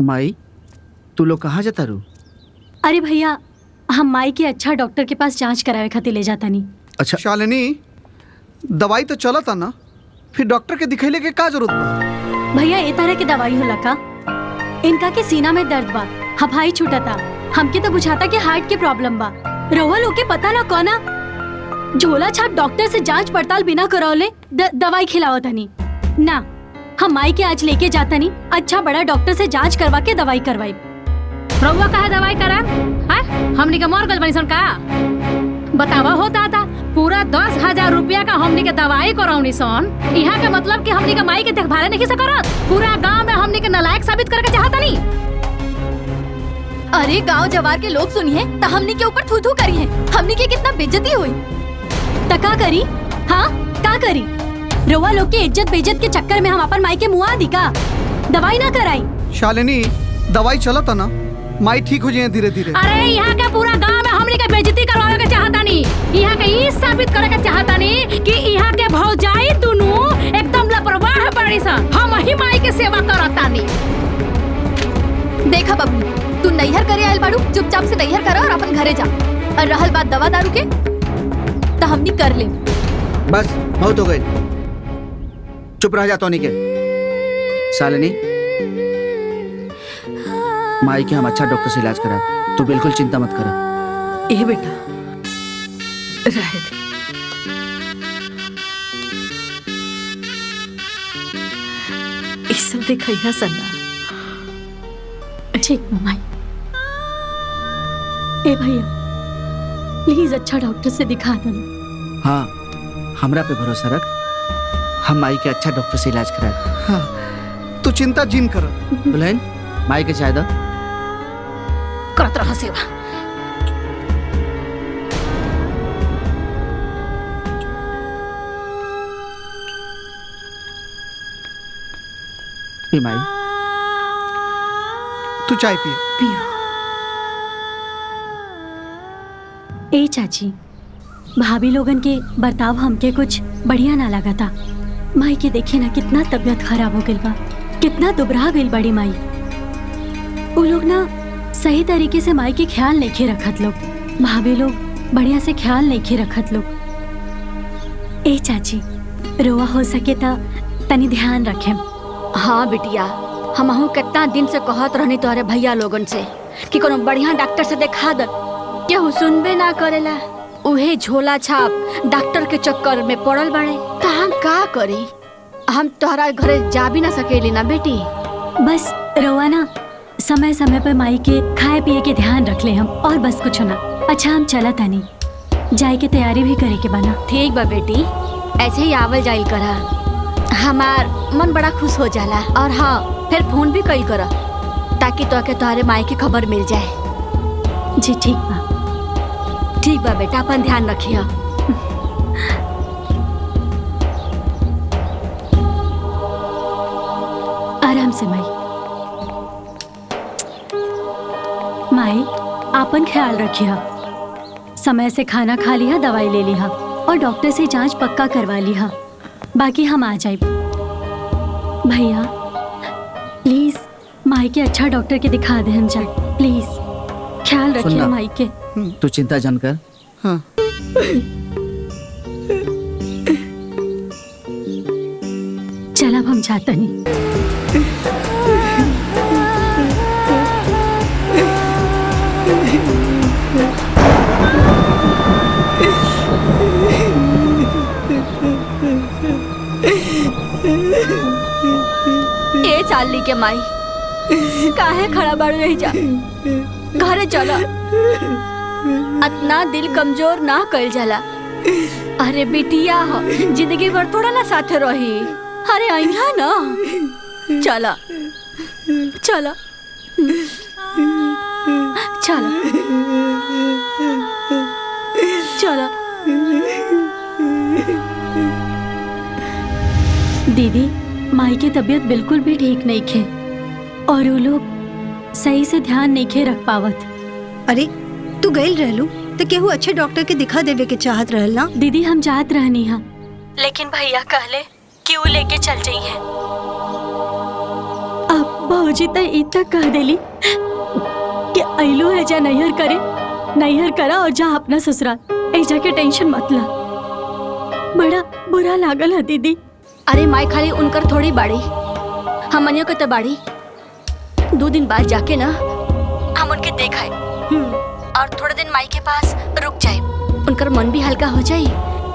माई, तू लोग कहाँ जाता रू? अरे भैया, हम माई के अच्छा डॉक्टर के पास जांच करावे खातिर ले जाता नहीं। अच्छा शालिनी, दवाई तो चला था ना, फिर डॉक्टर के दिखैले के का जरूरत बा? भैया ए तरह के दवाई होला का? इनका के सीना में दर्द बा, हफाई छूटा था, हमके तो बुझाता कि हार्ट के प्रॉब्लम बा। रोवा लोग के पता ना कोना झोला छाप डॉक्टर से जांच पड़ताल बिना करावले दवाई खिलावत नहीं ना। हम माई के आज लेके जाता नहीं, अच्छा बड़ा डॉक्टर से जांच करवा के दवाई करवाई। रउआ कहा दवाई करा? हमनी के मर गल बनी सन का? बतावा होता था पूरा 10,000 रुपया का हमनी के दवाई करौनी सन। यहाँ के मतलब कि हमनी के माई के देखभाल नहीं सकत। पूरा गांव में हमनी के नालायक साबित करके चाहता नहीं। अरे गांव जवार के लोग सुनिए तो हमनी के ऊपर थू थू करी है। हमनी के कितना बेइज्जती हुई। त का करी? हाँ का करी? रोवा लोग के इज्जत बेइज्जत के चक्कर में हम अपन माई के मुआ दी का? दवाई ना कराई? शालिनी दवाई चलो था ना, माई ठीक हो जाए धीरे धीरे। अरे यहाँ के पूरा गांव में हमनी के बेइज्जती करवावे के चाहता नहीं। यहाँ के ई साबित करे के चाहता नहीं कि यहाँ के भौजाई दोनों एकदम लापरवाह बाड़ी सन। हम ही माई के सेवा करता नहीं। देखा बबलू, तू नैहर करे आयल बाड़ू, चुपचाप से नैहर करा और अपन घरे जा। और रहल बात दवा दारू के तो हमनी कर ले। बस बहुत हो गई, चुप रह जा तोनी के। शालिनी माई के हम अच्छा डॉक्टर से इलाज करा, तू बिल्कुल चिंता मत कर। ए बेटा रह दे। ये सब देखा सन्ना। ठीक माई। ए भैया प्लीज अच्छा डॉक्टर से दिखा दो। हाँ हमरा पे भरोसा रख, हम माई के अच्छा डॉक्टर से इलाज करा। हाँ तू चिंता जिन कर। दुल्हन माई के चाय दो। करत रहा सेवा। पी माई। तू चाय पिए। पियो। ए चाची, भाभी लोगन के बर्ताव हमके कुछ बढ़िया ना लगा था। माई के देखे ना कितना तबीयत खराब हो गई बा, कितना दुबरा गई बड़ी माई। वो लोग ना सही तरीके से माई के ख्याल नहीं खे रखत लोग। भाभी लोग बढ़िया से ख्याल नहीं खे रखत लोग। ए चाची रोवा हो सके ता तनी ध्यान रखे। हाँ बिटिया, हमहू कितना दिन से कहत रहनी तोहरे भैया लोगन से कि कोनो बढ़िया डॉक्टर से दिखा दे, केहू सुनबे ना करेला। उहे झोला छाप डॉक्टर के चक्कर में पड़ल बाड़े। तो हम का करी? हम तोहरा घरे जा भी ना सकेली ना बेटी। बस रोवा ना समय समय पर माई के खाए पिए के ध्यान रख ले हम, और बस कुछ ना। अच्छा हम चला तानी, जाए के तैयारी भी करे के बना। ठीक बा बेटी, ऐसे ही आवल जाइल करा, हमार मन बड़ा खुश हो जाला। और हाँ फिर फोन भी कइल करा ताकि तोके तोहरे माई की खबर मिल जाए। जी ठीक बा। ठीक बा बेटा, अपन ध्यान रखियो। आराम से माई। माई आपन ख्याल रखिया, समय से खाना खा लिया, दवाई ले लिया और डॉक्टर से जांच पक्का करवा लिया। बाकी हम आ जाए। भैया प्लीज माई के अच्छा डॉक्टर के दिखा दे हम जाए। प्लीज ख्याल रखिए माई के। तू चिंता जन कर। हाँ। चल अब हम जाते नहीं। ए चाली के माई काहे खड़ा बाड़ू रही जा, घरे चला। इतना दिल कमजोर ना कल जाला। अरे बिटिया हो, जिंदगी भर थोड़ा ना साथे रही। अरे आइया ना, चला चला चला चला। दीदी माई की तबीयत बिल्कुल भी ठीक नहीं खे और वो लोग सही से ध्यान नहीं खे रख पावत। अरे तू गइल रहलू तो केहू अच्छे डॉक्टर के दिखा देवे के चाहत रहल ना। दीदी हम जात रहनी हा, लेकिन भैया कहले कि वो लेके चल जाइए। अब भौजी तो इतना कह देली कि अइलू है जा नैहर करे, नैहर करा और जा अपना ससुराल। ऐजा के टेंशन मत ला। बड़ा बुरा लागल है दीदी। अरे माई खाली उनकर थोड़ी बाड़ी, हमनियों के तो बाड़ी। 2 दिन बाद जाके ना हम उनके देखाए और थोड़े दिन माई के पास रुक जाए। उनकर मन भी हल्का हो जाए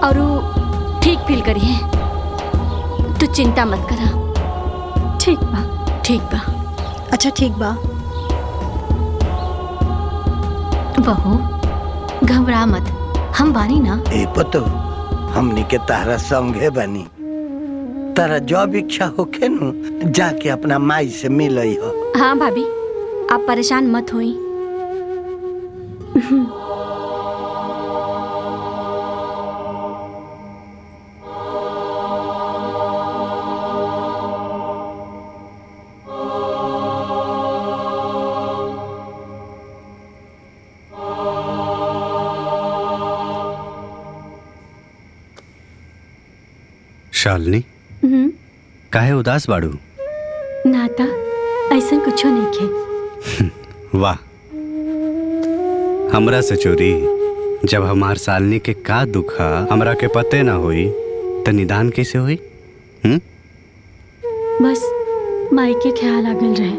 और वो ठीक फील करिए। तू चिंता मत करा। ठीक बा। ठीक बा। अच्छा ठीक बा। बहू घबरा मत, हम बानी ना। ए पतो हमनी के तारा संगे बनी। तारा जब इच्छा होखे नु जाके अपना माई से मिलई हो। हाँ भाभी, आप परेशान मत होई। शालिनी, काहे उदास बाड़ू? नाता ऐसा कुछो नहीं खे। वाह, हमरा से चोरी जब हमार शालिनी के का दुखा हमरा के पते ना होई त निदान कैसे होई? बस माई के ख्याल लागल रहे,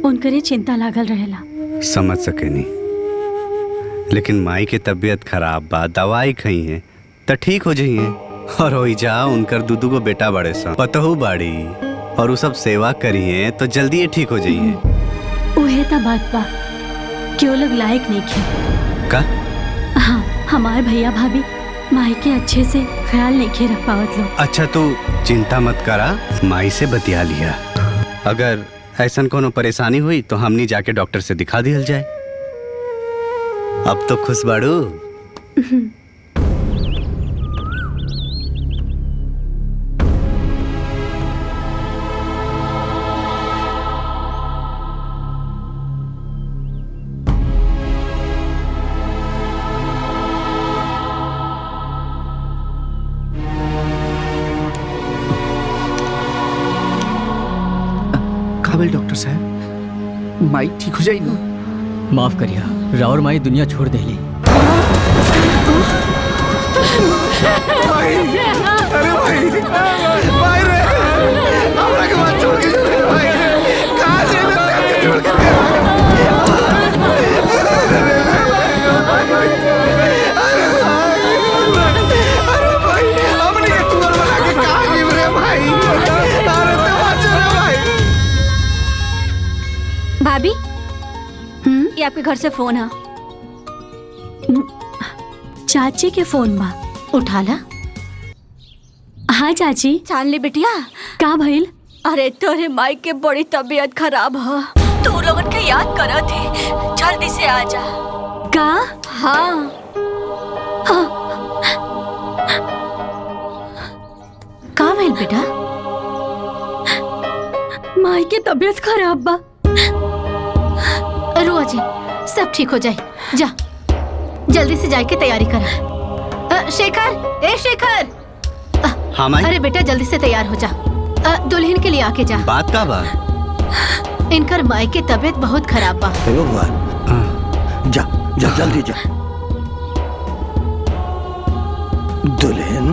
उनकरे चिंता लागल रहेला। समझ सके नहीं, लेकिन माई के तबीयत खराब बा, दवाई खई है त ठीक हो जाइए। और हो जा उनकर दूधू को बेटा बड़े सा पतहू बाड़ी और वो सब सेवा करिए तो जल्दी ये ठीक हो जाइए। उहे ता बात बा क्यों लोग लायक नहीं खे का? हाँ, हमारे भैया भाभी माई के अच्छे से ख्याल नहीं खे रख पावत लोग। अच्छा तू चिंता मत करा, माई से बतिया लिया। अगर ऐसा कोनो परेशानी हुई तो हमनी जाके डॉक्टर से दिखा दिया जाए। अब तो खुश बाड़ू? काबिल डॉक्टर साहब, माई ठीक हो जाएगी? माफ करिया, रावर माई दुनिया छोड़ देली। अरे भाई रे, हमरा के बात छोड़ के चले भाई। कहां से मैं छोड़ के अरे भाई, हमने के कुंवर बना के कहां गिव रे भाई? अरे तो बचो रे भाई। भाभी, ये आपके घर से फोन है। चाची के फोन बा, उठाला। हाँ चाची। चांदली बिटिया, का भइल? अरे तोरे माई के बड़ी तबीयत खराब है, तू लोगन के याद करा थी, जल्दी से आ जा। का? हाँ। का भइल बेटा? माई के तबीयत खराब बा। रो जी, सब ठीक हो जाए। जा जल्दी से जाके तैयारी कर। शेखर, ए शेखर। हाँ माई। अरे बेटा जल्दी से तैयार हो जा, दुल्हन के लिए आके जा। बात का बा? इनकर माई की तबीयत बहुत खराब बा। हेलो भगवान, जा जा जल्दी जा। दुल्हन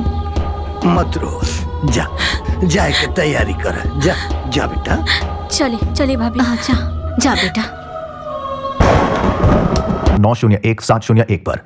मत रो, जा जाए के तैयारी कर। जा जा बेटा। चलिए चलिए भाभी। जा जा बेटा। 901-701 पर।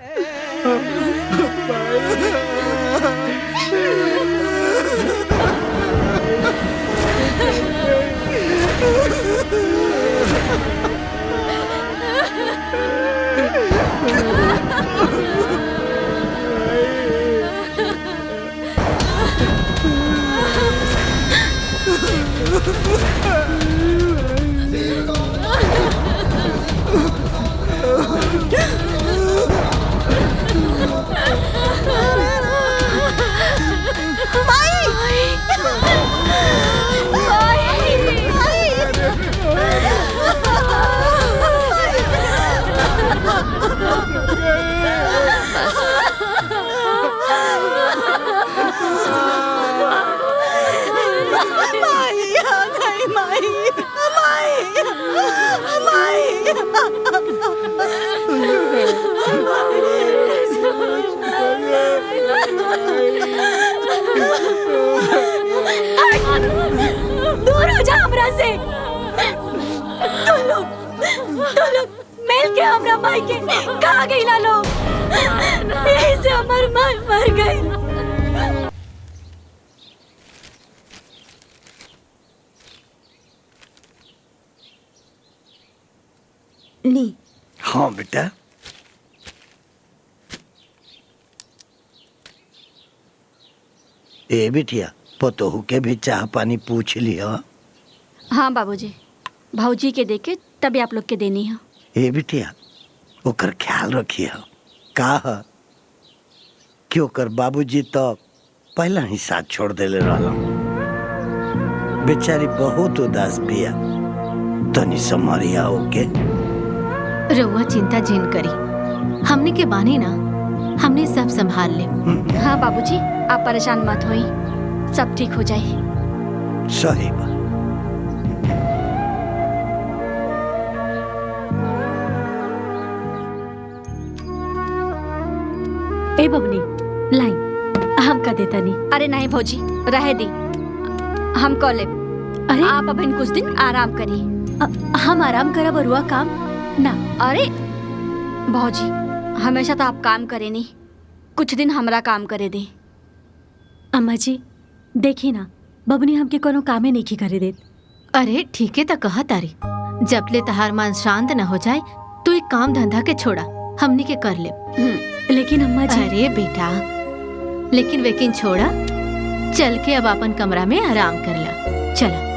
दूर हो जा हमरा से। तुम लोग मिल के हमरा माई के कहाँ गई ला लोग? यही से हमार माई मर गई। ली। हाँ बेटा। ए बिटिया पतोहू के भी चाह पानी पूछ लिया। हाँ बाबूजी, भौजी के देके तभी आप लोग के देनी है। ए बिटिया ओकर ख्याल रखिए। का कि ओकर बाबूजी तो पहला ही साथ छोड़ देले रहला। बेचारी बहुत उदास बिया, तनी समरिया ओके। रउआ चिंता जिन करी, हमने के बानी ना, हमने सब संभाल ले। हाँ बाबूजी, आप परेशान मत होई, सब ठीक हो जाए। सही बात। ए बबनी लाई, हम का देता नहीं। अरे नहीं भौजी, रह दी, हम कॉल ले। अरे आप अभी कुछ दिन आराम करिए। हम आराम करब और काम ना। अरे भौजी, हमेशा तो आप काम करे नहीं, कुछ दिन हमरा काम करे दे। अम्मा जी देखी ना, बबनी हमके कोनो कामे नहीं करे देत। अरे ठीक है तो कहा तारी, जब ले तहार मन शांत न हो जाए तो एक काम धंधा के छोड़ा, हमनी के कर ले। लेकिन अम्मा जी। अरे बेटा, लेकिन वेकिन छोड़ा, चल के अब अपन कमरा में आराम कर ला। चला।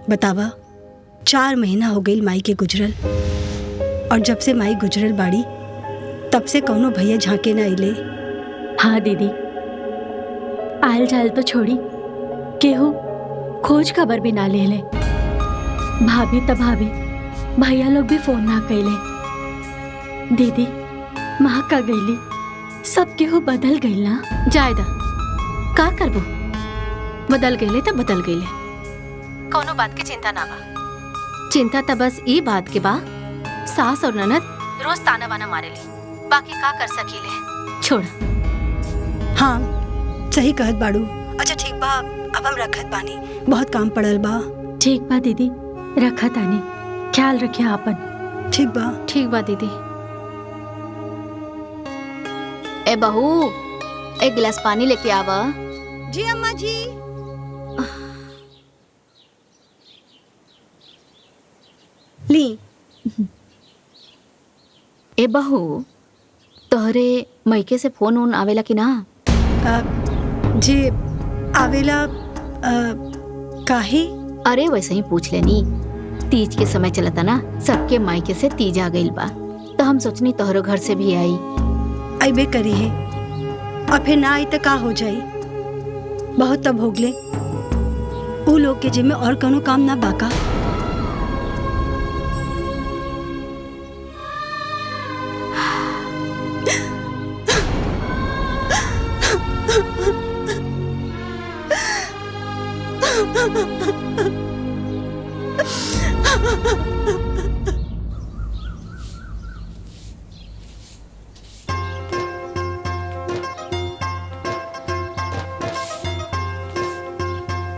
बतावा, 4 महीना हो गई माई के गुजरल, और जब से माई गुजरल बाड़ी तब से कौनो भैया झांके ना आइले। हाँ दीदी, आयल जाल तो छोड़ी, केहू खोज खबर भी ना ले ले। भाभी त भाभी, भैया लोग भी फोन ना कैले। दीदी माँ का गईली, सब केहू बदल गई ना। जायदा का करबो, बदल गईले तो बदल गईले, कोनो बात की चिंता ना बा। चिंता तो बस ई बात के बा, सास और ननद रोज ताना बाना मारेली, बाकी का कर सकीले, छोड़। हाँ सही कहत बाड़ू। अच्छा ठीक बा, अब हम रखत बानी, बहुत काम पड़ल बा। ठीक बा दीदी, रखा तानी, ख्याल रखिए आपन। ठीक बा। ठीक बा दीदी। ए बहू, एक गिलास पानी लेके आवा। जी अम्मा जी। ली। ए बहू, तोहरे मैके से फोन उन आवेला कि ना? जी आवेला। काहे? अरे वैसे ही पूछ लेनी, तीज के समय चलता ना, सबके मायके से तीज आ गइल बा, तो हम सोचनी तोहरो घर से भी आई। अबे करी है, और फिर ना आई तो का हो जाई। बहुत तब होगले, उ लोग के जिम्मे और कोनो काम ना बाका।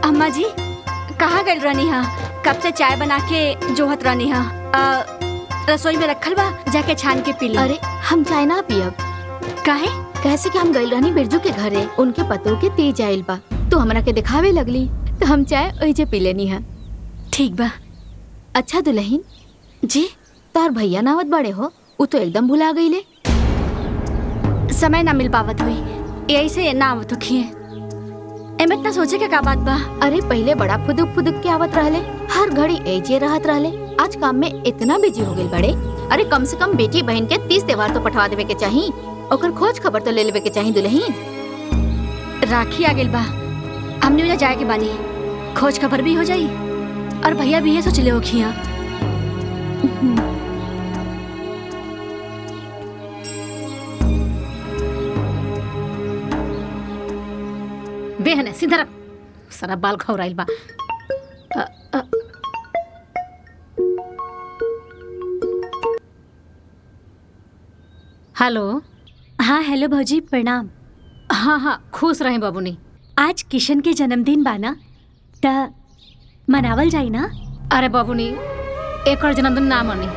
अम्मा जी कहाँ गई रहनी हा? कब से चाय बना के जोहत रहनी हा। रसोई में रखल बा, जाके छान के पी ली। अरे हम चाय ना पियब। काहे? कैसे कि हम गइल रहनी बिरजू के घरे, उनके पतों के तीज आइल बा, तो हमरा के दिखावे लगली, तो हम चाय ओइजे पी लेनी है। ठीक बा। अच्छा दुल्हन जी, तार भैया नावत बड़े हो, वो तो एकदम भुला गईले। समय ना मिल पावत हुई, यही से ना आवत होखिए। एमे इतना सोचे के का बात बा? अरे पहले बड़ा फुदुक फुदुक के आवत रहले, हर घड़ी एजे रहत रहले, आज काम में इतना बिजी हो गइल बड़े। अरे कम से कम बेटी बहन के 30 त्योहार तो पठवा देवे के चाहिए, ओकर खोज खबर तो ले लेवे के चाहिए दुल्हन। राखी आ गइल बा, हमने उजा जाए के बानी, खोज खबर भी हो जाई, और भैया भी ये सोच ले होखिया। बेहने सीधा रख, सारा बाल खौराइल बा। हेलो। हाँ हेलो भौजी, प्रणाम। हाँ हाँ खुश रहे बाबूनी। आज किशन के जन्मदिन बाना, त मनावल जाई ना? अरे बाबूनी, एकर जन्मदिन ना मनी,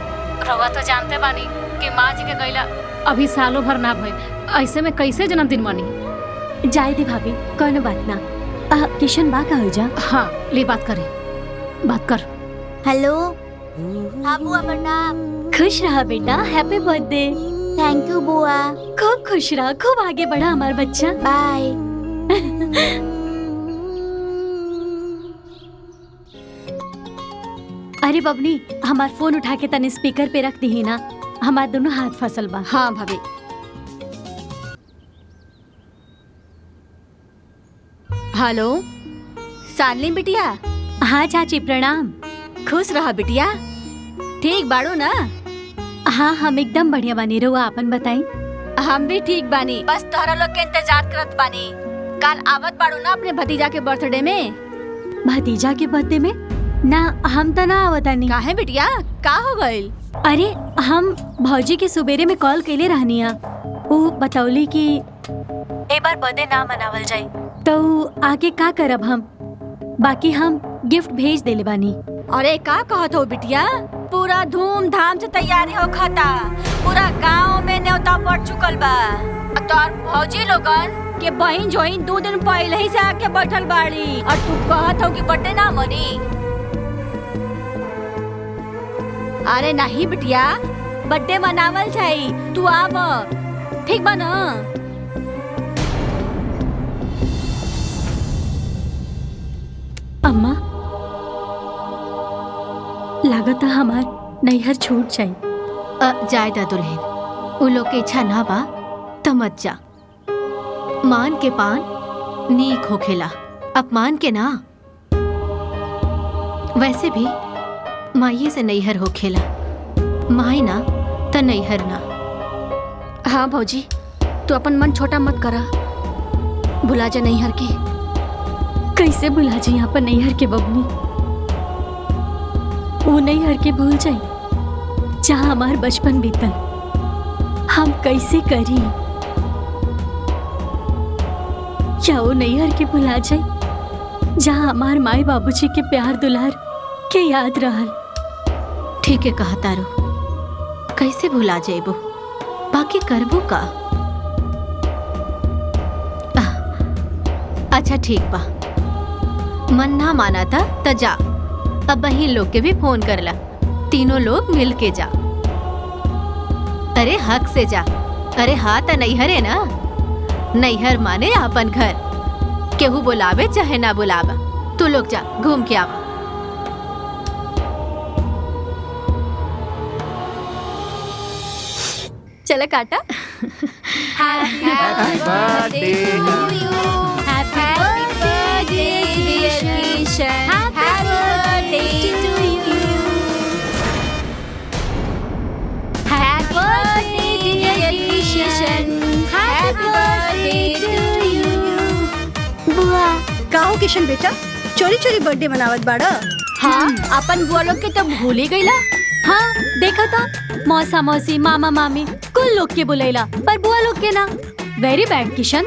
रउआ तो जानते बानी कि माँ जी के गइला अभी सालों भर ना भइल, ऐसे में कैसे जन्मदिन मनी? जाए दी भाभी, कोनो बात ना। किशन बा का हो जा। हाँ ले बात करे, बात कर। हेलो हाँ बुआ प्रणाम। खुश रहा बेटा, हैप्पी बर्थडे। थैंक यू बुआ। खूब खुश रहा, खूब आगे बढ़ा हमारा बच्चा। बाय। अरे बबनी, हमार फोन उठा के तने स्पीकर पे रख दी ना, हमार दोनों हाथ फसल बा। हाँ भाभी। हेलो सानली बिटिया। हाँ चाची प्रणाम। खुश रहा बिटिया, ठीक बाड़ू ना? हाँ हम एकदम बढ़िया बानी, रहुआ आपन बताई। हम भी ठीक बानी, बस तोहरा लोग के इंतजार करत बानी। कल आवत बाड़ू ना अपने भतीजा के बर्थडे में? भतीजा के बर्थडे में? ना हम तो ना आवतानी। काहे बिटिया, का हो गइल? अरे हम भौजी के सुबेरे में कॉल कैले रहनिया, वो बतौली कि ए बार बर्थडे ना मनावल जाए, तो आगे का करब हम। बाकी हम गिफ्ट भेज देले बानी। अरे का कहत हो बिटिया, पूरा धूमधाम से तैयारी हो खाता, पूरा गांव में न्योता पड़ चुकल बा। तोर भौजी लोगन के बहन जोइन 2 दिन पहले ही से आके बैठल बाड़ी, और तू कहत हो कि बर्थडे ना मनी। अरे नहीं बिटिया, बर्थडे मनावल जाई, तू आव, ठीक बा ना? अम्मा लागत हमार नैहर छूट जाई। जाए दा दुल्हन, उ लोग के इच्छा ना बा तो मत जा। मान के पान नीक होखेला, अपमान के ना। वैसे भी माई से नैहर होखेला, माई ना तो नैहर ना। हाँ भौजी, तू अपन मन छोटा मत करा, भुला जा नैहर के। कैसे भुला जी यहाँ पर नैहर के बबनी? वो नैहर के भूल जाए जहाँ हमार बचपन बीतल। हम कैसे करी? क्या वो नैहर के भुला जाए जहाँ हमार माई बाबूजी के प्यार दुलार के याद रहल। ठीक है कहा तारू, कैसे भुला जाएबो, बाकी करबो का? अच्छा ठीक बा, मन ना माना था तो जा, अब बहन लोग के भी फोन करला, तीनों लोग मिल के जा। अरे हक से जा। अरे हाँ तो नैहर है ना, नैहर माने अपन घर, केहू बुलावे चाहे ना बुलावा, तू लोग जा घूम के आवा। चला काटा। Happy birthday to you. Happy birthday dear Kishan. Happy birthday to you. Happy birthday dear Kishan. Happy birthday to you. बुआ का हो किशन बेटा, चोरी चोरी बर्थडे मनावत बाड़ा? हाँ अपन बुआ लोग के तो भूल ही गईला। हाँ देखा था, मौसा मौसी मामा मामी कुल लोग के बुलेला, पर बुआ लोग के ना। Very bad Kishan.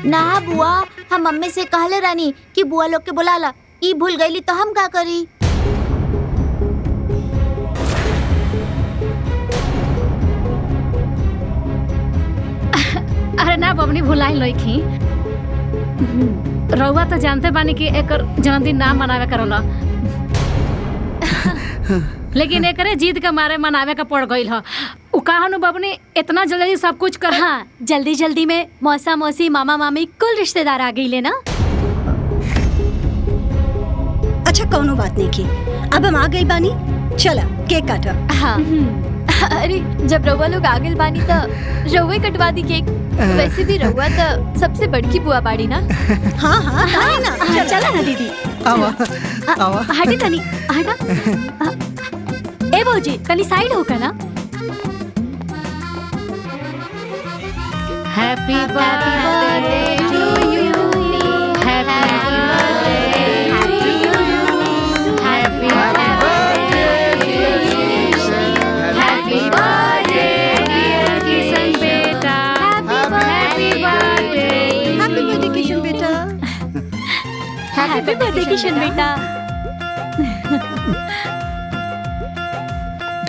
ना बुआ, हम मम्मी से कहले रानी कि बुआ लोग के बुलाला, ई भूल गईली तो हम का करी? अरे ना बबनी, भुलाई लईखी। रउआ तो जानते बानी कि एकर जन्मदिन ना मनावे करोला, लेकिन एकरे जीत के मारे मनावे का पड़ गईल ह। उ कहनु बबनी इतना जल्दी सब कुछ कर। हाँ जल्दी जल्दी में मौसा मौसी मामा मामी कुल रिश्तेदार आ गई ले ना। अच्छा कौनो बात नहीं की, अब हम आ गई बानी, चला केक काटा। हाँ अरे जब रउआ लोग आ गइल बानी तो रउए कटवा दी केक। वैसे भी रउआ तो सबसे बड़की बुआ बाड़ी ना। हाँ हाँ हाँ ना, चला ना दीदी। आवा आवा। हटे तनी, हटा। ए भौजी तनी साइड होकर ना। Happy birthday to you. Happy birthday to you. Happy birthday happy birthday dear Kishan बेटा। Happy birthday. Happy birthday Kishan बेटा। हैप्पी बर्थडे किशन बेटा।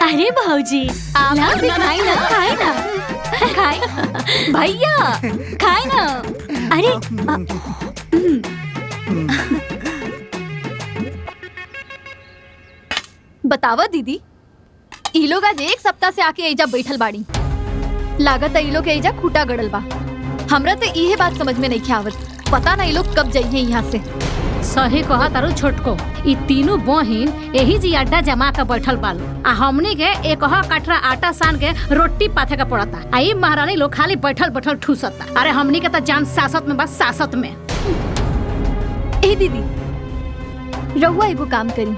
अरे भौजी आप भी खाई ना, खाई ना, खाई भैया, खाई ना। अरे बतावा दीदी, ई लोग आज एक सप्ताह से आके एजा बैठल बाड़ी। लागत ई लोग एजा खूटा गड़ल बा। हमरा तो इहे बात समझ में नहीं आवत, पता नहीं लोग कब जाइए यहाँ से। सही कहा तारू छोटको, ई तीनों बहिन यही जी अड्डा जमा के बैठल बालू आ हमनी के एक कटरा आटा सान के रोटी पाथे का पड़ता। आई महारानी लोग खाली बैठल बैठल ठूसता। अरे हमनी के तो जान सासत में, बस सासत में। ए दीदी, रहुआ एगो काम करी,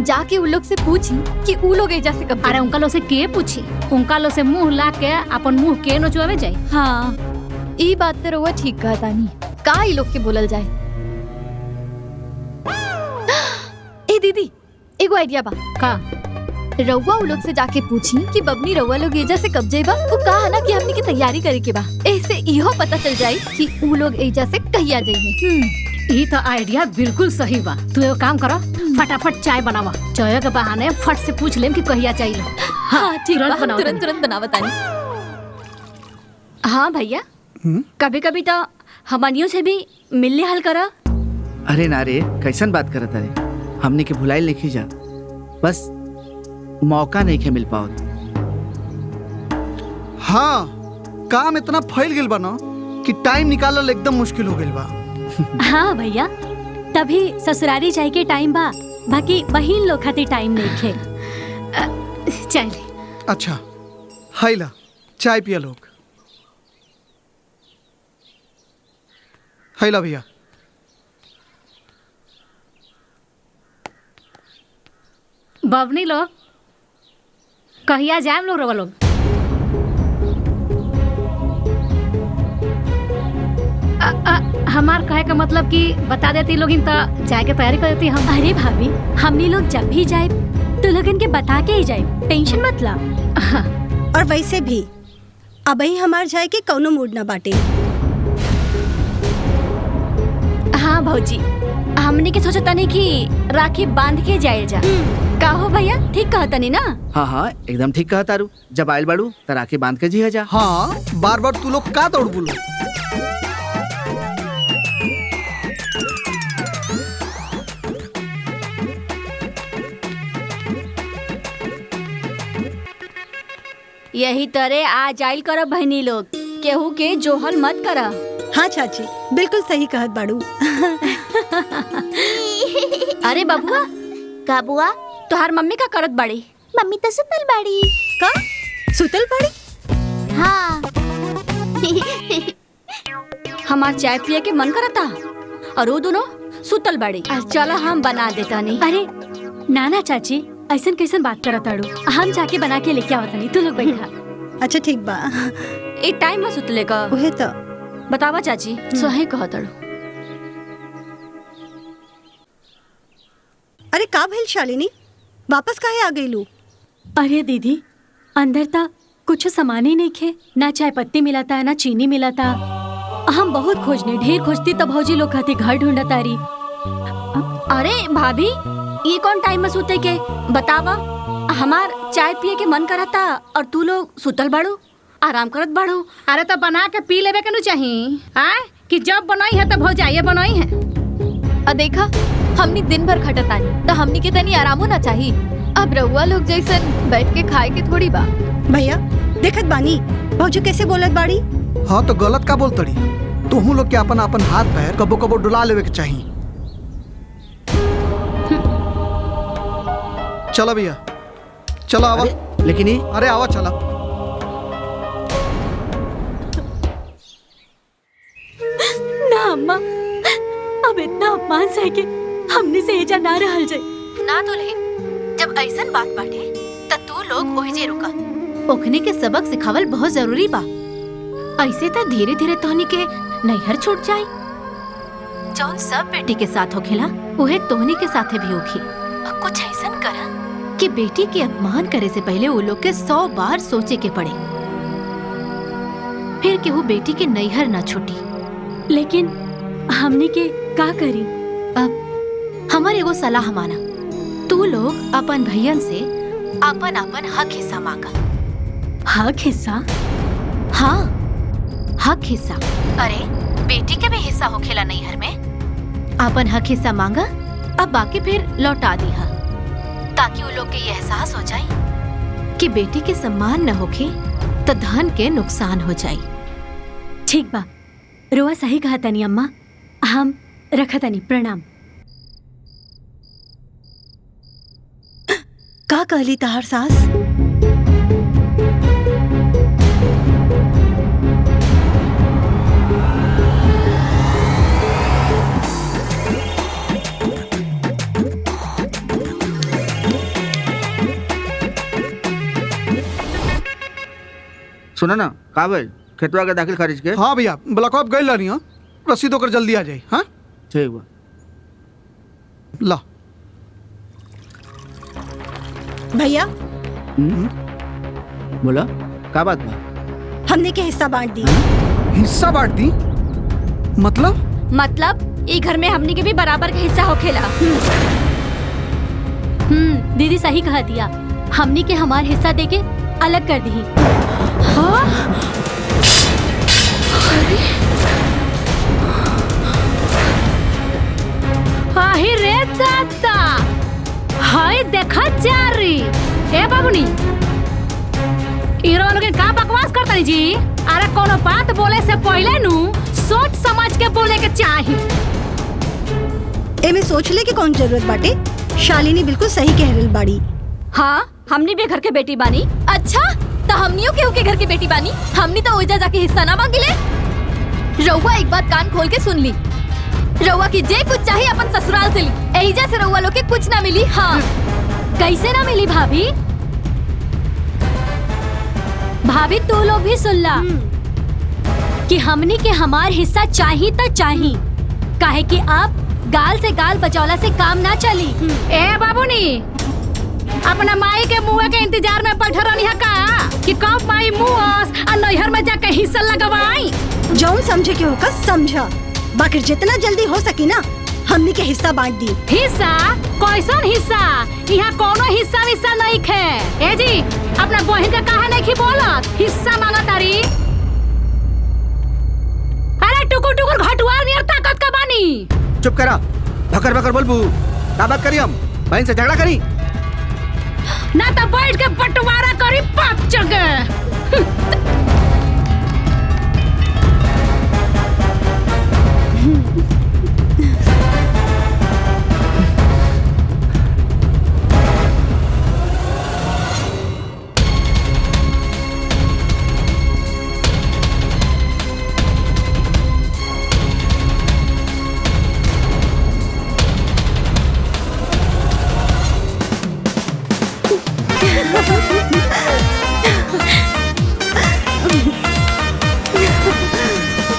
जाके उन लोग से पूछी कि उ लोग एजा से कब। अरे उनका लोग से के पूछी? उनका लोग से मुंह ला के अपन मुंह के नोचवावे जाए। हाँ, ई बात तो रहुआ ठीक कहा तानी। का ई लोग के बोलल जाए? ए दीदी, एगो आइडिया बा। का? रउआ उ लोग से जाके पूछी कि बबनी रउआ लोग एजा से कब जाइबा। वो कहा ना कि हमनी की तैयारी करे के बा। ऐसे इहो पता चल जाए कि उ लोग एजा से कहिया जाइए। ई तो आइडिया बिल्कुल सही बा। तू एगो काम करो, फटाफट चाय बनावा। चाय के बहाने फट से पूछ लेम कि कहिया चाहिए। हाँ ठीक बा, तुरंत बनावा तानी। हाँ भैया, कभी कभी तो हमनियों से भी मिलने हल करा। अरे ना रे, कैसन बात करत अरे, हमने के भुलाइल नहीं जा, बस मौका नहीं के मिल पाओ। हाँ, काम इतना फैल गेल बा ना कि टाइम निकालल एकदम मुश्किल हो गेल बा। हाँ भैया, तभी ससुरारी जाए के टाइम बा, बाकी बहिन लोग खातिर टाइम नहीं खे। चाय ले। अच्छा, हाय ला चाय पिया लोग। हाय ला भैया। बबनी लोग कहिया जाम लोग रवा लोग? हमार कहे का मतलब कि बता देती लोग तो जाए के तैयारी कर देती हम। अरे भाभी, हमनी लोग जब भी जाए तो लोगन के बता के ही जाए, टेंशन मत ला। और वैसे भी अब ही हमार जाए के कौनो मूड ना बाटे। हाँ भौजी, हमने के सोचता नहीं कि राखी बांध के जाए जा। का हो भैया, ठीक कहता नहीं ना? हाँ हाँ, एकदम ठीक कहा तारू। जब आयल बाड़ू तो राखी बांध के जी जा। हाँ, बार बार तू लोग का दौड़ बोलो। यही तरह आ जाइल करो बहनी लोग, केहू के जोहल मत करा। हाँ चाची, बिल्कुल सही कहत बाड़ू। अरे बबुआ, का बुआ? तोहार मम्मी का करत बाड़ी? मम्मी तो सुतल बाड़ी। का? सुतल बाड़ी? हाँ। हमार चाय पिए के मन करता और वो दोनों सुतल बाड़ी। चलो हम बना देता नहीं। अरे नाना चाची, ऐसन कैसन बात करत ताड़ू? हम जाके बना के लेके आवत नहीं, तू लोग बैठा। अच्छा ठीक बा। एक टाइम में सुतले का ओहे तो बतावा चाची। सही कहताड़ू। अरे का भेल शालिनी, वापस काहे आ गईलू? अरे दीदी, अंदर ता कुछ सामान ही नहीं खे, ना चाय पत्ती मिला था ना चीनी मिला था। हम बहुत खोजने, ढेर खोजती तब भौजी लोग खाती घर ढूंढा तारी। अरे भाभी, ये कौन टाइम में सुते के बतावा? हमार चाय पिए के मन करता और तू लोग सुतल बाड़ू, आराम करत बाड़ू। अरे तो बना के पी लेवे के नु चाहिए, कि जब बनाई है तब हो जाइए बनाई है। देखा, हमनी दिन भर खटत आनी तो हमनी के तनी आरामो ना चाहिए। अब रउआ लोग जैसन बैठ के खाए के थोड़ी बा। भैया देखत बानी भौजी कैसे बोलत बाड़ी। हाँ तो गलत का बोल तड़ी। तुहू लोग के अपन अपन हाथ पैर कबो कबो डुला लेवे के चाहिए। चलो भैया, चलो आवा। लेकिन ही अरे आवा चला। ना अम्मा, अब इतना अपमान सह के हमने से एजा ना रहल जाए। ना दुल्हन, जब ऐसन बात बाटे त तू लोग ओही जे रुका। ओखने के सबक सिखावल बहुत जरूरी बा। ऐसे त धीरे धीरे तोहनी के नैहर छूट जाई। जौन सब बेटी के साथ होखेला उहे तोहनी के साथे भी होखी। और कुछ ऐसन करा कि बेटी के अपमान करे से पहले वो लोग के 100 बार सोचे के पड़े, फिर केहू बेटी के नैहर ना छूटी। लेकिन हमने के का करी? अब हमार एगो सलाह माना, तू लोग अपन भैयन से अपन अपन हक हिस्सा मांगा। हक हिस्सा? हाँ, हक हिस्सा। अरे बेटी के भी हिस्सा होखेला नैहर में। अपन हक हिस्सा मांगा, अब बाकी फिर लौटा दिया। ताकि वो लोग के ये एहसास हो जाए कि बेटी के सम्मान न होखे तो धन के नुकसान हो जाए। ठीक बा, रोआ सही कहा तनी अम्मा। हम रखा तनी, प्रणाम। का कहली तहार सास? सुना ना का भाई, खेतवा के दाखिल खारिज के। हाँ भैया, ब्लॉक ऑफ गई लानी, रसीद होकर जल्दी आ जाए। हाँ ठीक बा। ला भैया बोला, का बात बा? हमने के हिस्सा बांट दी। हिस्सा बांट दी मतलब ई घर में हमने के भी बराबर का हिस्सा होखेला। दीदी सही कहा दिया, हमनी के हमार हिस्सा देके अलग कर दी। हाय रे दादा, हाय देखा जा रही। ए बाबूनी, इरो लोग का बकवास करता जी? अरे कोनो बात बोले से पहले नु सोच समझ के बोले के चाहिए। एमे सोचले की कौन जरूरत बाटे? शालिनी बिल्कुल सही कह रही बाड़ी। हाँ, हमनी भी घर के बेटी बानी। अच्छा, तो हमनियों के घर की बेटी बानी। हमनी तो ओइजा जाके हिस्सा ना मांगिले। रउआ एक बात कान खोल के सुन ली, रउआ की जे कुछ चाहिए अपन ससुराल से ली। एहिजा से रउआ लोग के कुछ ना मिली। हाँ, कैसे ना मिली भाभी? भाभी तू लोग भी सुन ला कि हमनी के हमार हिस्सा चाहिए तो चाहिए, काहे कि आप गाल से गाल बचौला से काम ना चली। ए बाबूनी, अपना माई के मुँह के इंतजार में बैठ रही है का कि कब माई मुँह और नैहर में जाके हिस्सा लगवाई। जौन समझे के होकर समझा, बाकी जितना जल्दी हो सकी ना हमनी के हिस्सा बांट दी। हिस्सा? कैसन हिस्सा? यहाँ कोनो हिस्सा विस्सा नहीं खे। ए जी, अपना बहन के कहा नहीं की बोलत हिस्सा मांगा तारी। अरे टुकुर टुकुर घटुआर नियर ताकत का बानी। चुप करा, भकर भकर बोल बू। का बात करी? हम बहन से झगड़ा करी ना तो बैठ के बंटवारा करी 5 जगह।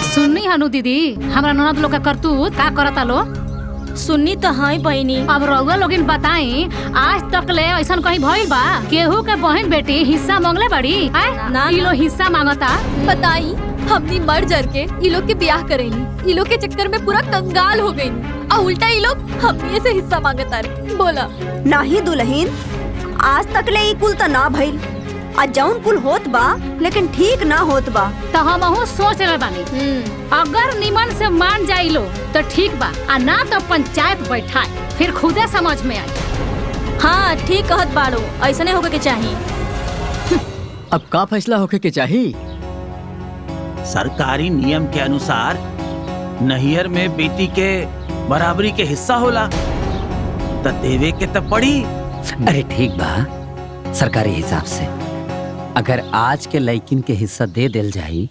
सुननी हनु दीदी, हमरा ननद लोग का करतूत का करता लो? सुननी तो है बहनी। अब रउआ लोगिन बताई, आज तक ले ऐसा कहीं भइल बा केहू के बहन बेटी हिस्सा मांगले बड़ी? ना, ई लोग हिस्सा मांगता। बताई, हमनी मर जर के ई लोग के ब्याह करेली। ई लोग के चक्कर में पूरा कंगाल हो गई और उल्टा ई लोग हमनी से हिस्सा मांगता रे। बोला नाही दुल्हन, आज तक ले ई कुल तो ना भइल। आज जौन कुल होत बा लेकिन ठीक ना होत बा। तो हमहू सोच रहे बानी, अगर निमन से मान जाई लो तो ठीक बा, आ ना तो पंचायत बैठाए, फिर खुदे समझ में आई। हाँ ठीक कहत बाड़ो, ऐसने होके के चाहिए। अब का फैसला होके के चाहिए? सरकारी नियम के अनुसार नैहर में बेटी के बराबरी के हिस्सा होला, त देवे के त पड़ी। अरे ठीक बा, सरकारी हिसाब से अगर आज के लड़किन के हिस्सा दे दिल जाई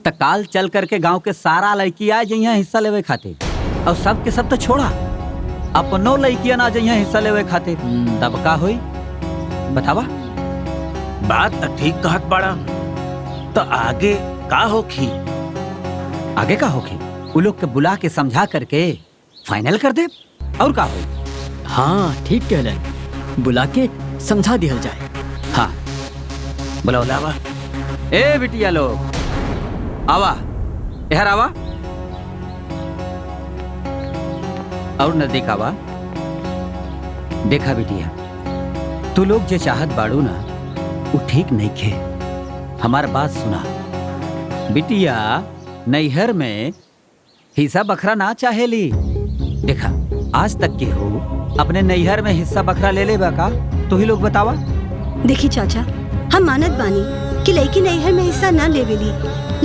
तो काल चल करके गांव के सारा लड़की आ जाइए हिस्सा लेवे खातिर। और सब के सब तो छोड़ा, अपनो लड़कियां आ जाइए हिस्सा लेवे खातिर। तब का होई बतावा? बात तो ठीक कहत बड़ा, तो आगे का होखी? आगे का होखी? वो लोग के बुला के समझा करके फाइनल कर दे, और का होई? हाँ ठीक कहलन, बुला के समझा दिया जाए। हाँ बुलाओ लावा। ए बिटिया लोग आवा, इधर आवा और नजदीक आवा। देखा बिटिया, तू लोग जो चाहत बाड़ू ना वो ठीक नहीं खे। हमार बात सुना बिटिया, नैहर में हिस्सा बखरा ना चाहेली। देखा आज तक के हो अपने नैहर में हिस्सा बखरा ले बा का? तो ही लोग बतावा। देखी चाचा, हम मानत बानी कि लड़की नैहर में हिस्सा ना लेवेली,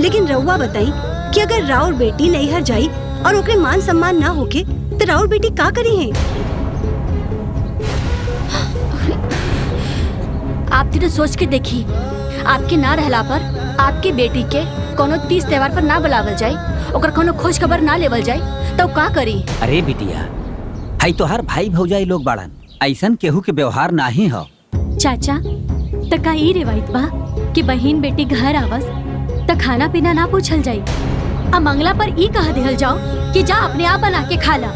लेकिन रउआ बताई कि अगर राउर बेटी नैहर जाई और ओकरे मान सम्मान ना होके तो राउर बेटी का करी है? आप तीनों सोच के देखी, आपके ना रहला पर आपकी बेटी के कोनो तीज त्योहार पर ना बुलावल जाए, ओकर कोनो खोज खबर ना लेवल जाए तो का करी? अरे बिटिया, हाई तो हर भाई भौजाई लोग बाड़न, ऐसन केहू के व्यवहार नाही हो। चाचा त का ई रिवायत बा कि बहन बेटी घर आवस त खाना पीना ना पूछल जाई, आ मंगला पर ई कह देहल जाओ कि जा अपने आप बना के खा ला।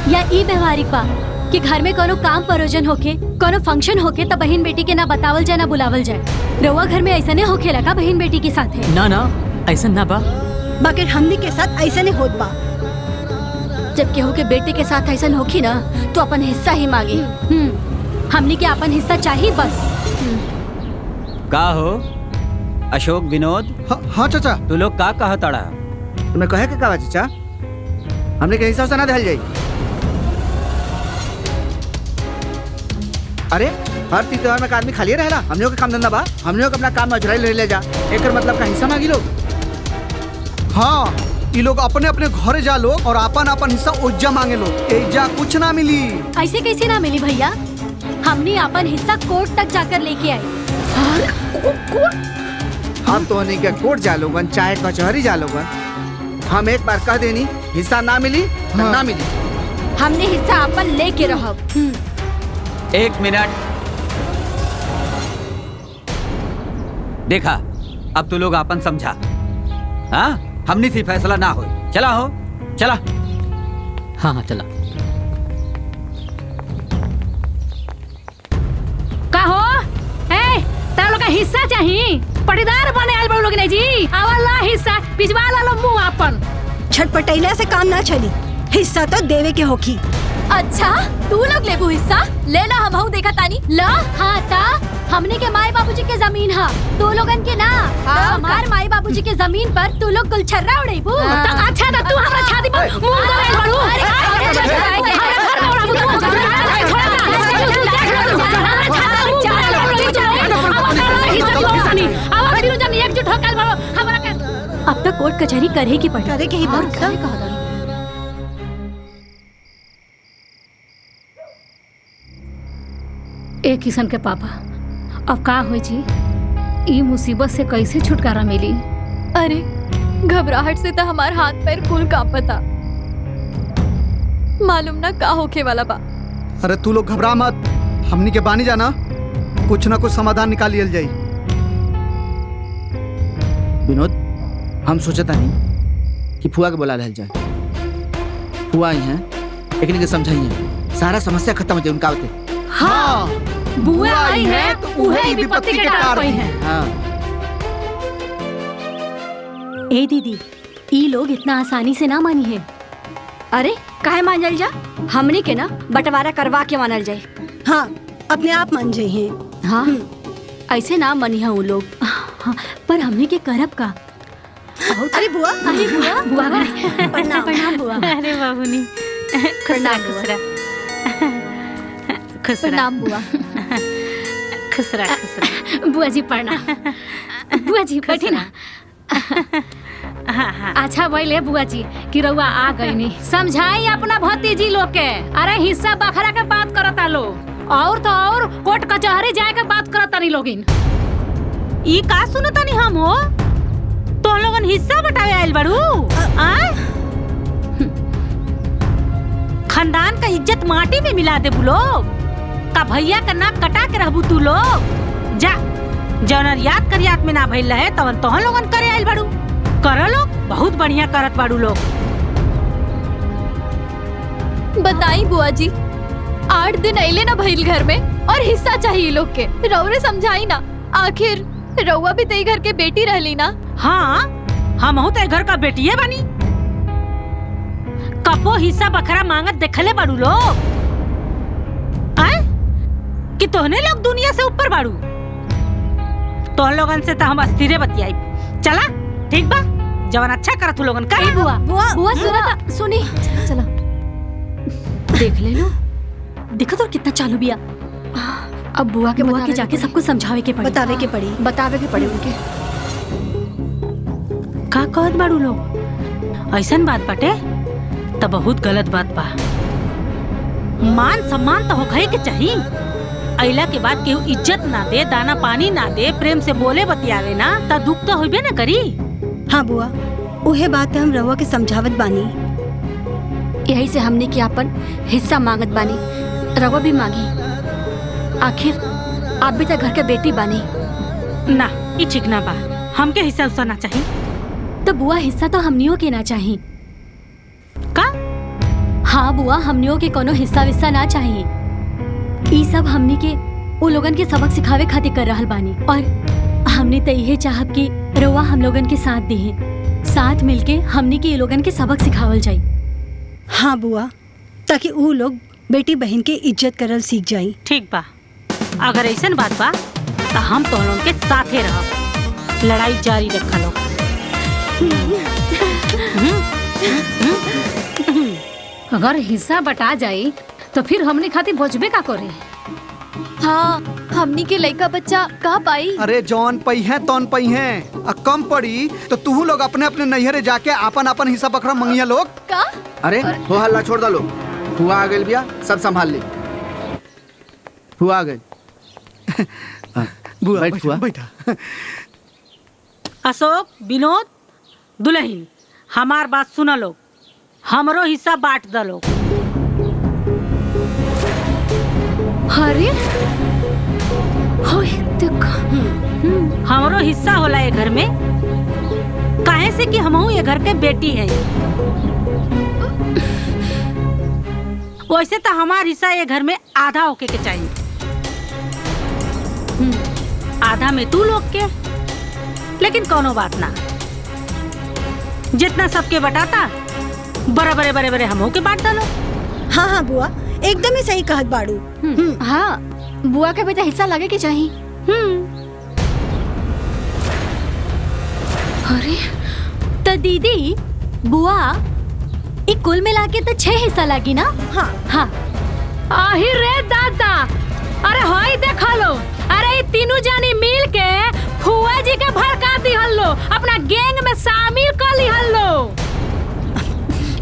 या ई व्यवहारिक बा कि घर में कोनो काम परोजन होके, कोनो फंक्शन होके त बहन बेटी के ना बतावल जाए ना बुलावल जाए। रउआ घर में ऐसा नहीं होखे लगा बहन बेटी के साथ है? ना ना ऐसा ना बा, बाकी हमनी के साथ ऐसा नहीं होत बा। जब केहू के बेटे के साथ ऐसा होखी ना तो अपन हिस्सा ही मांगी। हमनी के अपन हिस्सा चाहिए बस। का हो अशोक, विनोद? हाँ चाचा। तू लोग का कहा तड़ा? तुम्हें कहे के का चाचा? हमने के हिसाब से ना दहल जाई। अरे हर तीज त्योहार में आदमी खाली रहेला, हम लोग के काम धंधा बा, हम लोग अपना काम मजराई ले जा, एकर मतलब का हिस्सा मांगी लोग। हाँ, ये लोग अपने अपने घरे जा लोग और अपन अपन हिस्सा ओज्जा मांगे लोग। एजा कुछ ना मिली। ऐसे कैसे ना मिली भैया? हमने अपन हिस्सा कोर्ट तक जाकर लेके आए। हम तो नहीं के कोर्ट जा लोगन, चाहे कचहरी जा लोगन, हम एक बार कह देनी हिस्सा ना मिली तो ना मिली। हमने हिस्सा अपन लेके रहब। एक मिनट देखा, अब तू लोग अपन समझा। हाँ, हमने से फैसला ना हो। चला हो, चला। हाँ हाँ चला। का हो? ए, तारा लोग का हिस्सा चाहिए? पटीदार बने आइल बड़ लोग नहीं जी। आवाला हिस्सा पिछवा ला लो मुंह अपन। छटपटैला से काम ना चली, हिस्सा तो देवे के होखी। अच्छा, तू लोग लेबू हिस्सा? लेला हमहू देखा तानी। ला हाँ ता हमने के माई बाबूजी के जमीन हा, तू लोगन के ना। हमार माई बाबूजी के जमीन पर तू लोग गुलछर्रा उड़ेबू। अच्छा तो तू हमरा छाती पर मुंह दे बड़ू। अब तक कोर्ट कचहरी करे की पड़ी। करे के ही पड़ी। ए किशन के पापा, अब का होई जी? ई मुसीबत से कैसे छुटकारा मिली? अरे घबराहट से तो हमार हाथ पैर कुल कांपता, मालूम ना का होके वाला बा। अरे तू लोग घबरा मत, हमनी के बानी जाना, कुछ ना कुछ समाधान निकाल लियल जाई। विनोद, हम सोचता नहीं कि फुआ के बुला रहल जाए। फुआ आई हैं, एक के समझाइए, सारा समस्या खत्म हो जाए उनका होते। हाँ, बुआ आई है तो उहे विपत्ति के टार पई है। हाँ। ए दीदी, ई लोग इतना आसानी से ना मानी है। अरे काहे मानल जा? हमनी के ना बंटवारा करवा के मानल जाए। हाँ, अपने आप मान जाए हैं। हाँ, ऐसे ना मनी है वो लोग। हाँ, पर हमने के करब का? अरे बुआ, अरे बुआ, बुआ प्रणाम प्रणाम बुआ। अरे बाबूनी, प्रणाम बुआ। प्रणाम बुआ। खुसरा बुआ जी प्रणाम। बुआ जी बैठी ना। अच्छा बोले बुआ जी कि रउआ आ गई नी, समझाई अपना भतीजी लोग के। अरे हिस्सा बखरा के बात करता लो, और तो और कोर्ट कचहरी जाए के बात करता नहीं लोगिन। ई का सुनता नहीं हम हो? तो लोगन हिस्सा बटावे आइल बड़ू? खानदान का इज्जत माटी में मिला दे बुलो का? भैया का नाक कटा के रहबू तू लोग? जा जौन याद कर याद में ना भइल रहे तवन तोहन लोगन करे आइल बड़ू। करो लोग, बहुत बढ़िया करत बाड़ू लोग। बताई बुआ जी, 8 दिन अइले ना भइल घर में और हिस्सा चाहिए लोग के। रउरे समझाई ना, आखिर रउआ भी तई घर के बेटी रहली ना। हाँ, हम ते घर का बेटिये बनी। कपो हिस्सा बखरा मांगत देखले बाड़ू लोग कि तोहने लोग दुनिया से ऊपर बाड़ू। तोहन लोगन से तो हम अस्थिरे बतियाई। चला ठीक बा, जवन अच्छा करत लोगन का। बुआ बुआ सुना, सुनी। चला देख ले लो, देखो तो कितना चालू बिया। अब बुआ के जाके सबको समझावे के पड़ी, बतावे के पड़ी उनके। का कहत बाड़ू लोग? ऐसन बात बाटे तो बहुत गलत बात बा। मान सम्मान तो होखे के चाहिए। अइला के बाद केहू इज्जत ना दे, दाना पानी ना दे, प्रेम से बोले बतियावे ना, त दुख तो होबे ना करी। हाँ बुआ, उहे बात हम रहुआ के समझावत बानी। यही से हमने के अपन हिस्सा मांगत बानी, रवा भी मांगी। आखिर आप भी तो घर के बेटी बानी। ना, ई ठीक ना बा। हमके हिस्सा उस्सा ना चाहिए। तो बुआ हिस्सा तो हमनियों के ना चाहिए। का? हाँ बुआ, हमनियों के कोनो हिस्सा विस्सा ना चाहिए। ई सब हमनी के वो लोगन के सबक सिखावे खातिर कर रहल बानी, और हमने तो यही चाहत कि रउआ हम लोगन के साथ दिहे, साथ मिलके हमनी के ये लोगन के सबक सिखावल जाई। हाँ बुआ, ताकि वो लोग बेटी बहन के इज्जत करल सीख जाई। ठीक बा। अगर ऐसन बात बा तो हम तो लोगन के साथे रहब। लड़ाई जारी रखा लो। अगर हिस्सा बटा जाई तो फिर हमने खातिर बचबे का करे। हाँ, हमनी के लड़का बच्चा का पाई। अरे जौन पई है तौन पई है, कम पड़ी तो तू लोग अपने अपने नैहरे जाके अपन अपन हिस्सा बखरा मंगिया लोग का। अरे हो हल्ला छोड़ दो लोग, फुआ आ गई बिया, सब संभाल ली। फुआ आ गई। बुआ बैठ फुआ। बैठा। अशोक, विनोद, दुल्हन, हमार बात सुना लो। हमरो हिस्सा बांट द लो। अरे होय देखो, हमरो हिस्सा होला ये घर में, काहे से कि हमहू ये घर के बेटी है। वैसे तो हमार हिस्सा ये घर में आधा होके के चाहिए, आधा में तू लोग के। लेकिन कोनो बात ना, जितना सबके बटाता बराबर बरे बरे हमहू के बांट डालो। हाँ हाँ बुआ, एकदम ही सही कहत बाड़ू। हाँ, बुआ के बेटा हिस्सा लगे के चाहिए। अरे तो दीदी, बुआ एक कुल मिला के तो 6 हिस्सा लगी ना। हाँ हाँ। आही रे दादा, अरे होई देखा लो। अरे ये तीनों जानी मिल के फुआ जी के भड़का दिहल लो, अपना गैंग में शामिल कर लिहल लो।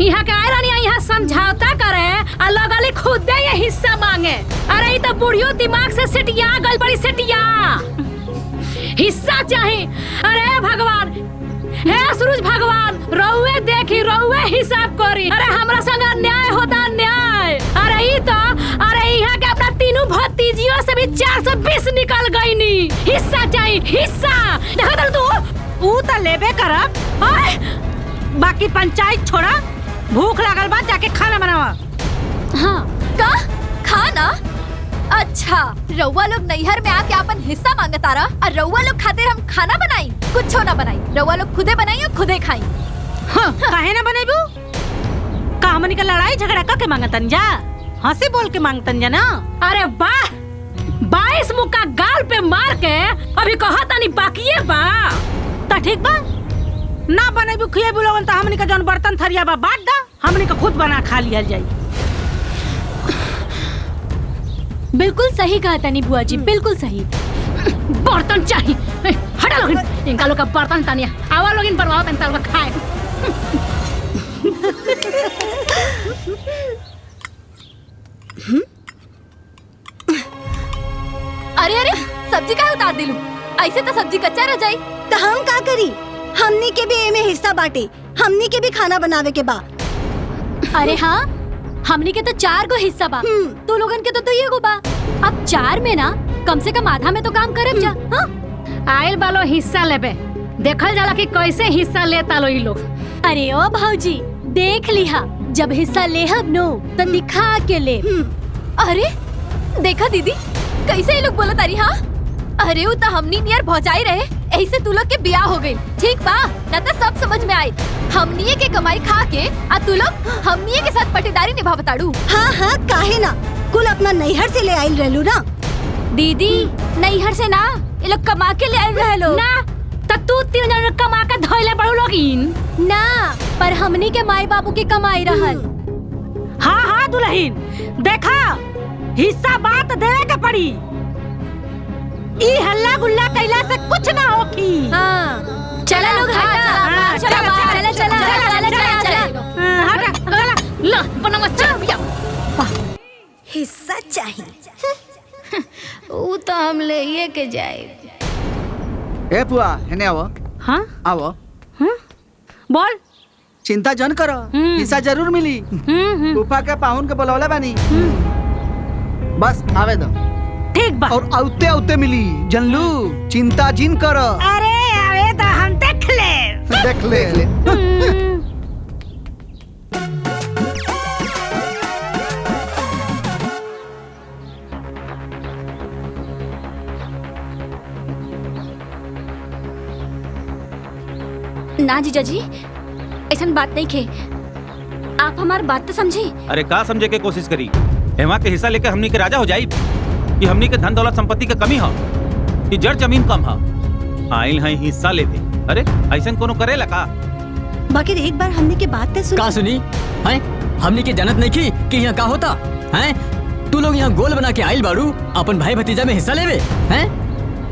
यहाँ के आए रानी यहाँ समझौता करे और लगली खुद ये हिस्सा मांगे। अरे ये तो बुढ़ियो दिमाग से सिटिया गल बड़ी सिटिया। हिस्सा चाहिए। अरे भगवान, हे सूरज भगवान, रहुए देखी, रहुए हिसाब करी। अरे हमरा संग अन्याय होता, अन्याय। अरे ये तो, अरे यहाँ के अपना तीनों भतीजियों से भी 420 निकल गई नी। हिस्सा चाहिए, हिस्सा। देखो तू ऊ तो लेबे करब, बाकी पंचायत छोड़ा। भूख लागल बा, जाके खाना बनावा। हाँ का खाना? अच्छा, रउआ लोग नैहर में आके अपन हिस्सा मांगता रहा, और रउआ लोग खातिर हम खाना बनाई? कुछ ना बनाई, रउआ लोग खुदे बनाई और खुदे खाई। हाँ, काहे ना बनेबू? का हमनी का लड़ाई झगड़ा करके मांगतन जा? हंसी बोल के मांगतन जा ना। अरे वाह, 22 मुक्का गाल पे मार के अभी कहता नहीं बाकी बा। ता ठीक बा, ना बनेबू खिएबू लोगन त हमनी का जौन बर्तन थरिया बा बांट दा, हमनी का खुद बना खा लिया जाई। बिल्कुल सही कहा तनी बुआ जी, बिल्कुल सही। बर्तन चाहिए। हटा लोग इनका लोग का बर्तन तानिया, आवा लोग इन बर्बाद तन तल खाए। अरे अरे, सब्जी का उतार दिलू? ऐसे तो सब्जी कच्चा रह जाई। तो हम का करी? हमनी के भी एमे हिस्सा बाटे, हमनी के भी खाना बनावे के बा। अरे हाँ, हमनी के तो 4 गो हिस्सा बा, तो लोगन के तो 2 गो बा। अब 4 में ना कम से कम आधा में तो काम करब जा। हाँ? आयल बालो हिस्सा लेबे, देखल जाला कि कैसे हिस्सा लेता लो ये लोग। अरे ओ भौजी, देख लिहा, जब हिस्सा लेहब नो तो दिखा के ले। अरे देखा दीदी, कैसे ये लोग बोला तारी। हाँ, अरे वो तो हमनी नियर भौजाई रहे, ऐसे तू लोग के बियाह हो गई। ठीक बा ना, तो सब समझ में आई। हमनी के कमाई खा के आ तू लोग हमनी के साथ पटीदारी निभावताड़ू। हाँ हाँ, काहे ना, कुल अपना नैहर से ले आइल रहलू ना। दीदी, नैहर से ना, ये लोग कमा के ले आइल रहलो ना। तो तू 3 जन कमा के धइले बड़ू लोगिन ना, पर हमनी के माई बाबू की कमाई रहल। हाँ हाँ, दुल्हन देखा हिस्सा बात देवे के पड़ी। ई हल्ला गुल्ला कैला से कुछ ना होखी। हाँ चला लोग हटा चला चला चला चला चला हटा ला बनवा चल बिया हिस्सा चाहिए। ऊ तो हम ले ये के जाए। ए पुआ हेने आवो। हाँ आवो। बोल। चिंता जन करो, हिस्सा जरूर मिली। फूफा के पाहुन के बुलौले बानी। बस आवे दो। ठीक बा। और आउते आउते मिली जनलू, चिंता जिन करो। अरे आवे तो हम देख ले। देख ले। ना जीजा जी ऐसा बात नहीं खे, आप हमारी बात तो समझी। अरे का समझे के कोशिश करी? हेमा के हिस्सा लेके हमनी के राजा हो जाई कि हमनी के धन दौलत संपत्ति के कमी हो कि जड़ जमीन कम हो? आइल है हिस्सा लेते। अरे ऐसा कोनो करेला का? बाकी एक बार हमने के बात सुनी। का सुनी? हैं हमनी के जानत नहीं की कि यहाँ का होता? हैं तू लोग यहाँ गोल बना के आइल बाड़ू अपन भाई भतीजा में हिस्सा लेवे? हैं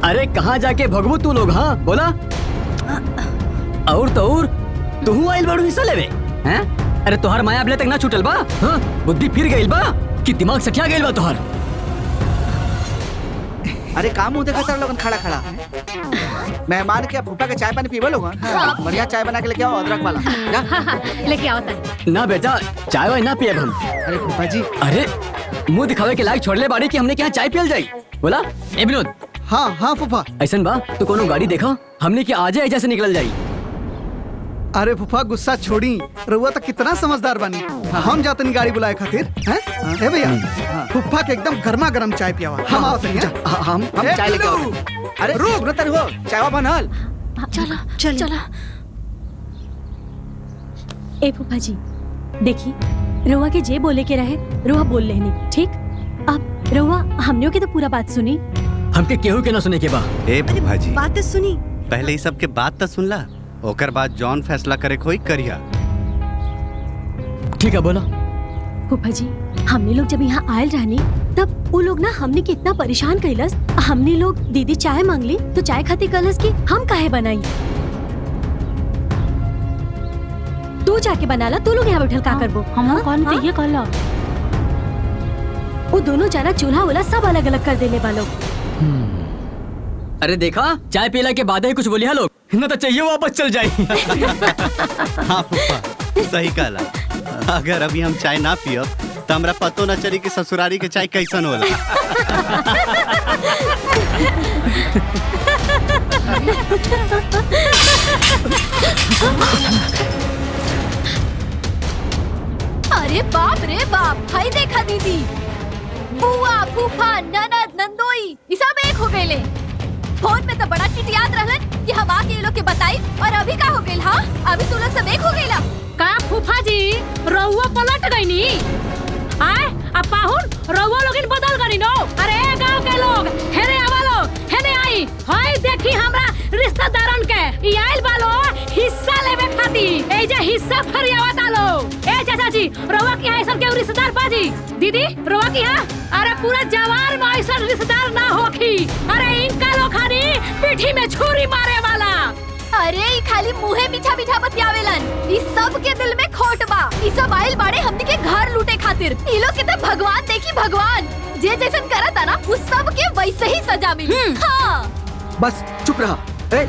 अरे कहाँ जाके भगवू तू लोग? हाँ बोला। और तो और तू आइल बाड़ू हिस्सा लेवे? हैं अरे तोहार माया अबले तक ना छूटल बा? हाँ बुद्धि फिर गइल बा कि दिमाग से क्या गइल बा तोहार? अरे काम मुंह देखा तार लोगन खड़ा खड़ा। मेहमान के फूफा के चाय पानी पीबो लोगन। बढ़िया चाय बना के लेके आओ अदरक वाला। लेके आओ ता। ना बेटा चाय वाय ना पियब हम। अरे फूफा जी अरे मुंह दिखावे के लायक छोड़ले बाड़ी कि हमने क्या चाय पियल जाई? बोला ए विनोद। हाँ हाँ फूफा। ऐसन बा तो कोनो गाड़ी देखा हमने के आजे ऐजा से निकल जाई। अरे फूफा गुस्सा छोड़ी, रउआ तो कितना समझदार बानी। हम जातनी गाड़ी बुलाए खातिर हैं? ए भैया फूफा के एकदम गर्मा गर्म चाय पियावा। हम आओ तनी। हम चाय लेके आओ। अरे रुक न तनी हो, चाय बनल। चला चला। ए फूफा जी देखी रउआ के जे बोले के रहे रउआ बोल लेनी, ठीक? अब रउआ हमने के तो पूरा बात सुनी। हमके केहू के ना सुने के बा। ए फूफा जी बात सुनी। पहले ही सबके बात तो सुन ला, ओकर बाद जौन फैसला करे कोई करिया। ठीक है बोला। फूफा जी हमने लोग जब यहाँ आयल रहनी तब वो लोग ना हमने के इतना परेशान कैलस। हमने लोग दीदी चाय मांग ली तो चाय खाती कलस की हम काहे बनाई? तू जाके बना ला, तू लोग यहाँ बैठल का करबो? हम कौन ये कहला? वो दोनों जाना चूल्हा वाला सब अलग अलग कर देने वालों। अरे देखा चाय पीला के बाद ही कुछ बोलिया लोग, न तो चाहिए वापस चल जाए। हाँ फूफा सही कहला। अगर अभी हम चाय ना पियब तो हमरा पतो न चली कि ससुरारी के चाय कैसन होला। अरे बाप रे बाप, भाई देखा दीदी, बुआ फूफा ननद नंदोई ये सब एक हो गए। फोन में तो बड़ा चिटियात रहलन कि हम आके ये लोग के बताई, और अभी का हो गइल? हाँ अभी तू लोग सब एक हो गइला का? फूफा जी रउआ पलट गईनी। आए अब पाहुन रउआ लोगिन बदल गनी नो। अरे गांव के लोग हेने आवालो, हेने आई। हाय देखी हमरा रिश्तेदारन के ई आइल बालो हिस्सा लेवे खातिर। ए जे हिस्सा फरियावत आलो। ए चाचा जी रउआ की ऐसन के रिश्तेदार बाजी? दीदी रउआ की हां? अरे पूरा जवार में ऐसन रिश्तेदार ना होखी। अरे इनका लोग खानी पीठी में छुरी मारे वाला। अरे ई खाली मुंहे मीठा मीठा बतियावेलन। ई सब के दिल में खोट बा। ई सब आइल बाड़े हमनी के घर लूटे खातिर। ई लोग के तो भगवान देखी भगवान जे जैसन करता ना उस सब के वैसे ही सजा मिली। हाँ बस चुप रहा। ए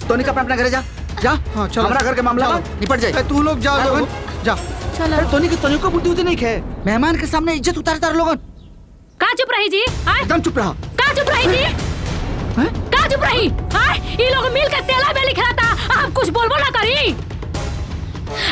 तोनी का अपना घर जा जा। हाँ चलो हमारा घर के मामला निपट जाए। तू लोग जाओ लोगन जा। चलो तोनी को बुद्धि उद्धि नहीं खे। मेहमान के सामने इज्जत उतारता लोगन। का चुप रही जी? एकदम चुप रहा। का चुप रही जी? का चुप रही? ये लोग मिल के तेला में लिख रहा था, आप कुछ बोलबो ना करी।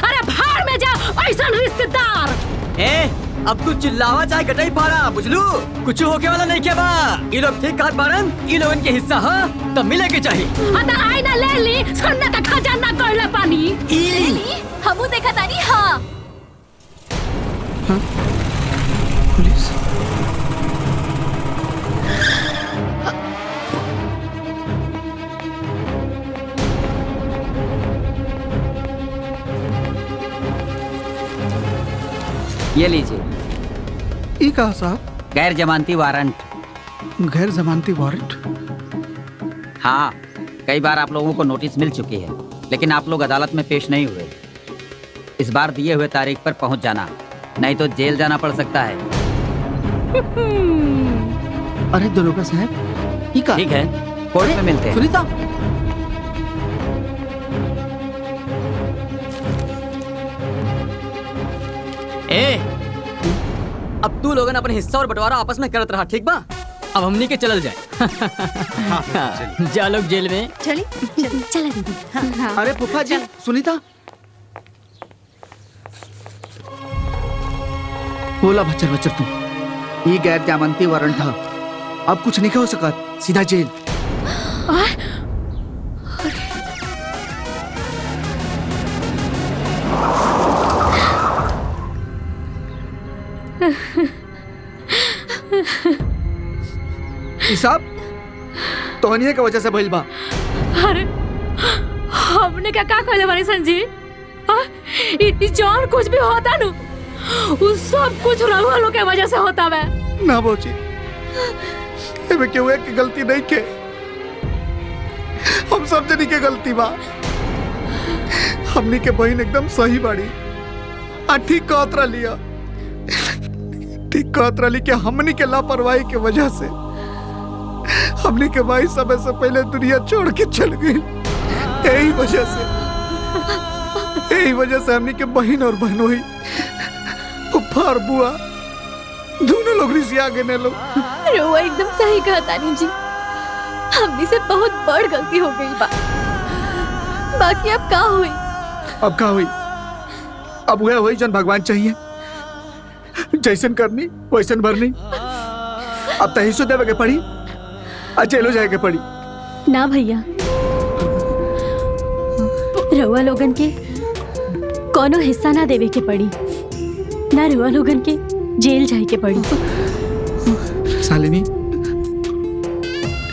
अरे भाड़ में जा ऐसन रिश्तेदार। ए अब तू चिल्लावा चाहे कटाई पारा बुझलू, कुछ होके वाला नहीं क्या बा। ये लोग ठीक कहत बारन, ये लोगन के हिस्सा हाँ तब मिले के चाहिए। अगर आईना ले ली सोने का खजाना कर ले पानी। ले ली हमू देखा तानी। हाँ पुलिस ये लीजिए ई कहा साहब? गैर जमानती वारंट। गैर जमानती वारंट? हाँ, कई बार आप लोगों को नोटिस मिल चुकी है, लेकिन आप लोग अदालत में पेश नहीं हुए। इस बार दिए हुए तारीख पर पहुंच जाना, नहीं तो जेल जाना पड़ सकता है। अरे दरोगा साहब, ठीक है, कोर्ट में मिलते हैं। सुनीता, ए, अब तू लोगन अपन हिस्सा और बंटवारा आपस में करत रहा, ठीक बा? अब हमनी के चलल जाए। जा लोग जेल में। चली चला दीदी। अरे फूफा जी, सुनीता, बोला बच्चर बच्चर तू, ये गैर जमानती वारंट था, अब कुछ नहीं हो सका, सीधा जेल। साहब, तोहनिए के वजह से भइल बा। अरे हमने क्या कहले बानी संजी? ई जौन कुछ भी होता नु, उस सब कुछ रहुआ लोग के वजह से होता बे। ना बोची, एमे केहू एक की गलती नहीं के, हम सब जनी के गलती बा। हमनी के बहन एकदम सही बाड़ी, ठीक कहत रही, ठीक कहत रही कि हमनी के लापरवाही के वजह से हमनी के भाई समय से पहले दुनिया छोड़ के चल गई। यही वजह से हमनी के बहन और बहनोई फूफा और बुआ दोनों लोग रिसिया गए ने लोग। रोआ एकदम सही कहा तानी जी, हमनी से बहुत बड़ गलती हो गई बा। बाकी अब का हुई? अब का हुई? अब वह हुई जन भगवान चाहिए, जैसन करनी वैसन भरनी। अब तहीसो देवे के पड़ी, जेलो जाए के पड़ी। ना भैया, रउआ लोगन के कोनो हिस्सा ना देवे के पड़ी, ना रउआ लोगन के जेल जाए के पड़ी। शालिनी,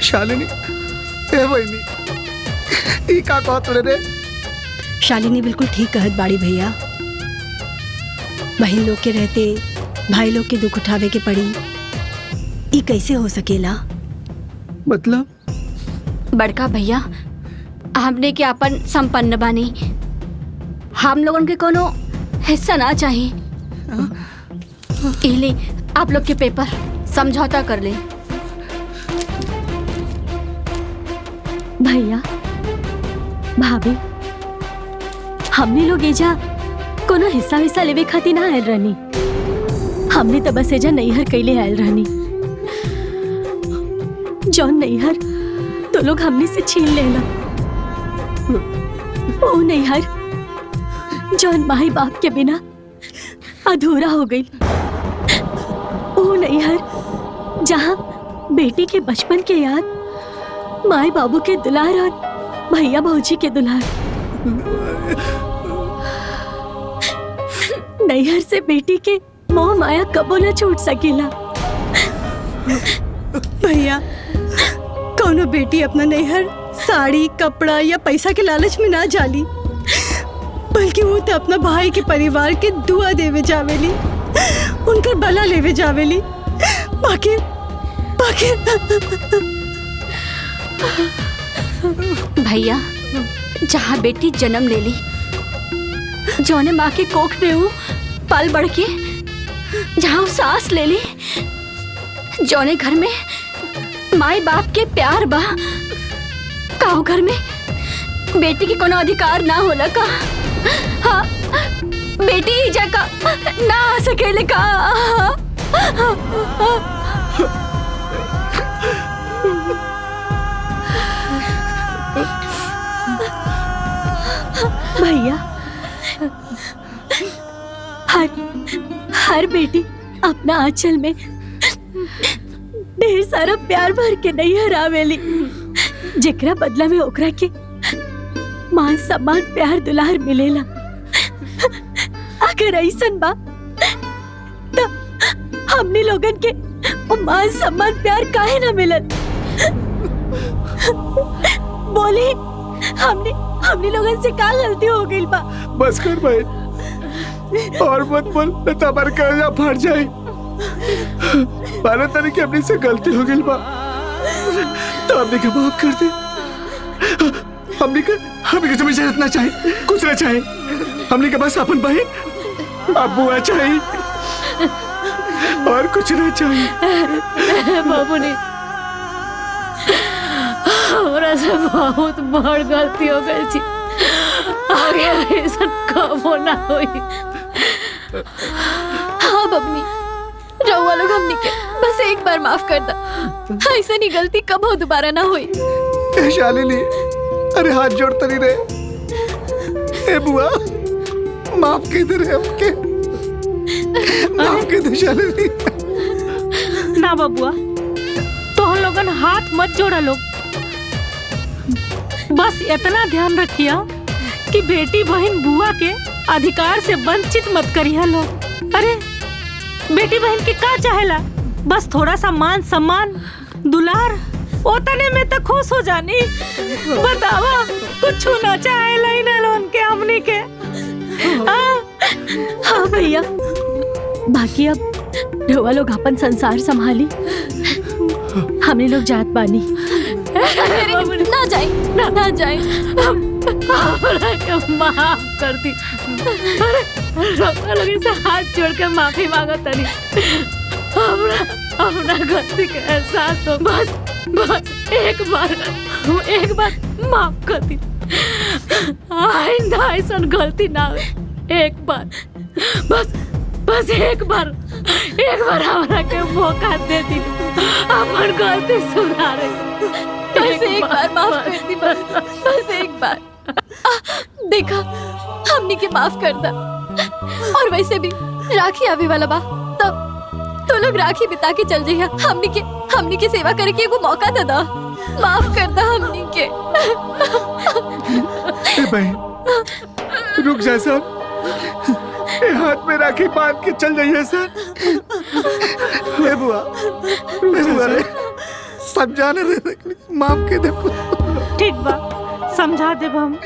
शालिनी, ए बहनी, ई का कहत रे? शालिनी बिल्कुल ठीक कहत बाड़ी भैया। बहन लोग के रहते भाई लोग के दुख उठावे के पड़ी, ई कैसे हो सकेला? मतलब? बड़का भैया, हमने के अपन संपन्न बानी, हम लोगन के कोनो हिस्सा ना चाहिए। इले आप लोग के पेपर समझौता कर ले। भैया, भाभी, हमने लोग एजा कोनो हिस्सा विस्सा लेवे खातिर ना आयल रहनी, हमने तो बस एजा नैहर कैले आयल रहनी। जौन नैहर तो लोग हमने से छीन लेला, ओ नैहर जौन माई बाप के बिना अधूरा हो गई, ओ नैहर जहाँ बेटी के बचपन के याद, माई बाबू के दुलार और भैया भौजी के दुलार। नैहर से बेटी के मोह माया कबो न छूट सकेला। भैया, कोनो बेटी अपना नैहर साड़ी कपड़ा या पैसा के लालच में ना जाली, बल्कि वो तो अपना भाई के परिवार के दुआ देवे जावेली, उनकर भला लेवे जावेली। बाकी भैया, जहाँ बेटी जन्म ले ली, जौने माँ के कोख में वो पल बढ़ के, जहाँ सांस ले ली, जौने घर में माई बाप के प्यार बा, काऊ घर में बेटी के कोनो अधिकार ना होला का? हाँ, बेटी जगह ना आ सकेले का? भैया, हर बेटी अपना आंचल में ढेर सारा प्यार भर के नैहर आवेली, जेकरा बदला में ओकरा के मान सम्मान प्यार दुलार मिलेला। अगर ऐसन बा तो हमने लोगन के वो मान सम्मान प्यार काहे ना मिलत? बोली, हमने लोगन से का गलती हो गई बा? बस कर भाई, और मत बोल, तो हमारे कर्जा फट जाए। माना तानी कि अपने से गलती हो गई बा, तो हमने के माफ कर दे। हमने के समझ रखना चाहिए, कुछ ना चाहिए। हमने के बस अपन बहन अबुआ चाहिए और कुछ ना चाहिए। बाबू ने हमरा से बहुत बड़ गलती हो गई थी, आगे ऐसा कबो ना हुई। हाँ बबनी, रहुआ लोग हमनी के बस एक बार माफ कर दा, ऐसा नहीं गलती कबो दोबारा ना हुई। शालिनी, अरे हाथ जोड़ता नहीं रहे। ए बुआ, माफ कर दे रहे हमके, माफ कर दे शालिनी। ना बबुआ, तो हम लोगन हाथ मत जोड़ा लोग। बस इतना ध्यान रखिया कि बेटी बहन बुआ के अधिकार से वंचित मत करिया लोग। अरे बेटी बहन के का चाहेला, बस थोड़ा सा मान सम्मान दुलार, ओतने में तो खुश हो जानी। बतावा, कुछ ना चाहेला ही ना लोन के हमनी के। हाँ भैया, बाकी अब रउआ लोग अपन संसार संभाली, हमने लोग जात बानी। ना जाए, ना जाए, हमरा के माफ कर दी। अरे रउआ लोग से हाथ जोड़ के माफी मांगो तनी। हमरा गलती के एहसास हो, बस एक बार माफ कर दी। आइंदा ऐसा गलती ना हो। एक बार, बस एक बार हमरा के मौका दे दी, अपन गलती सुधारे। बस एक बार माफ कर दी, बस एक बार। देखा, हमनी के माफ कर दा। और वैसे भी राखी आवे वाला बा, तब तो लोग राखी बिता के चल जाइए। हमनी के सेवा करे के एगो मौका दे दा, माफ कर दा हमनी के। ए बहन, रुक जा सर, ए हाथ में राखी बांध के चल जाइए सर। ए बुआ रे, समझाने रे, माफ कर दे। ठीक बा, समझा देब हम।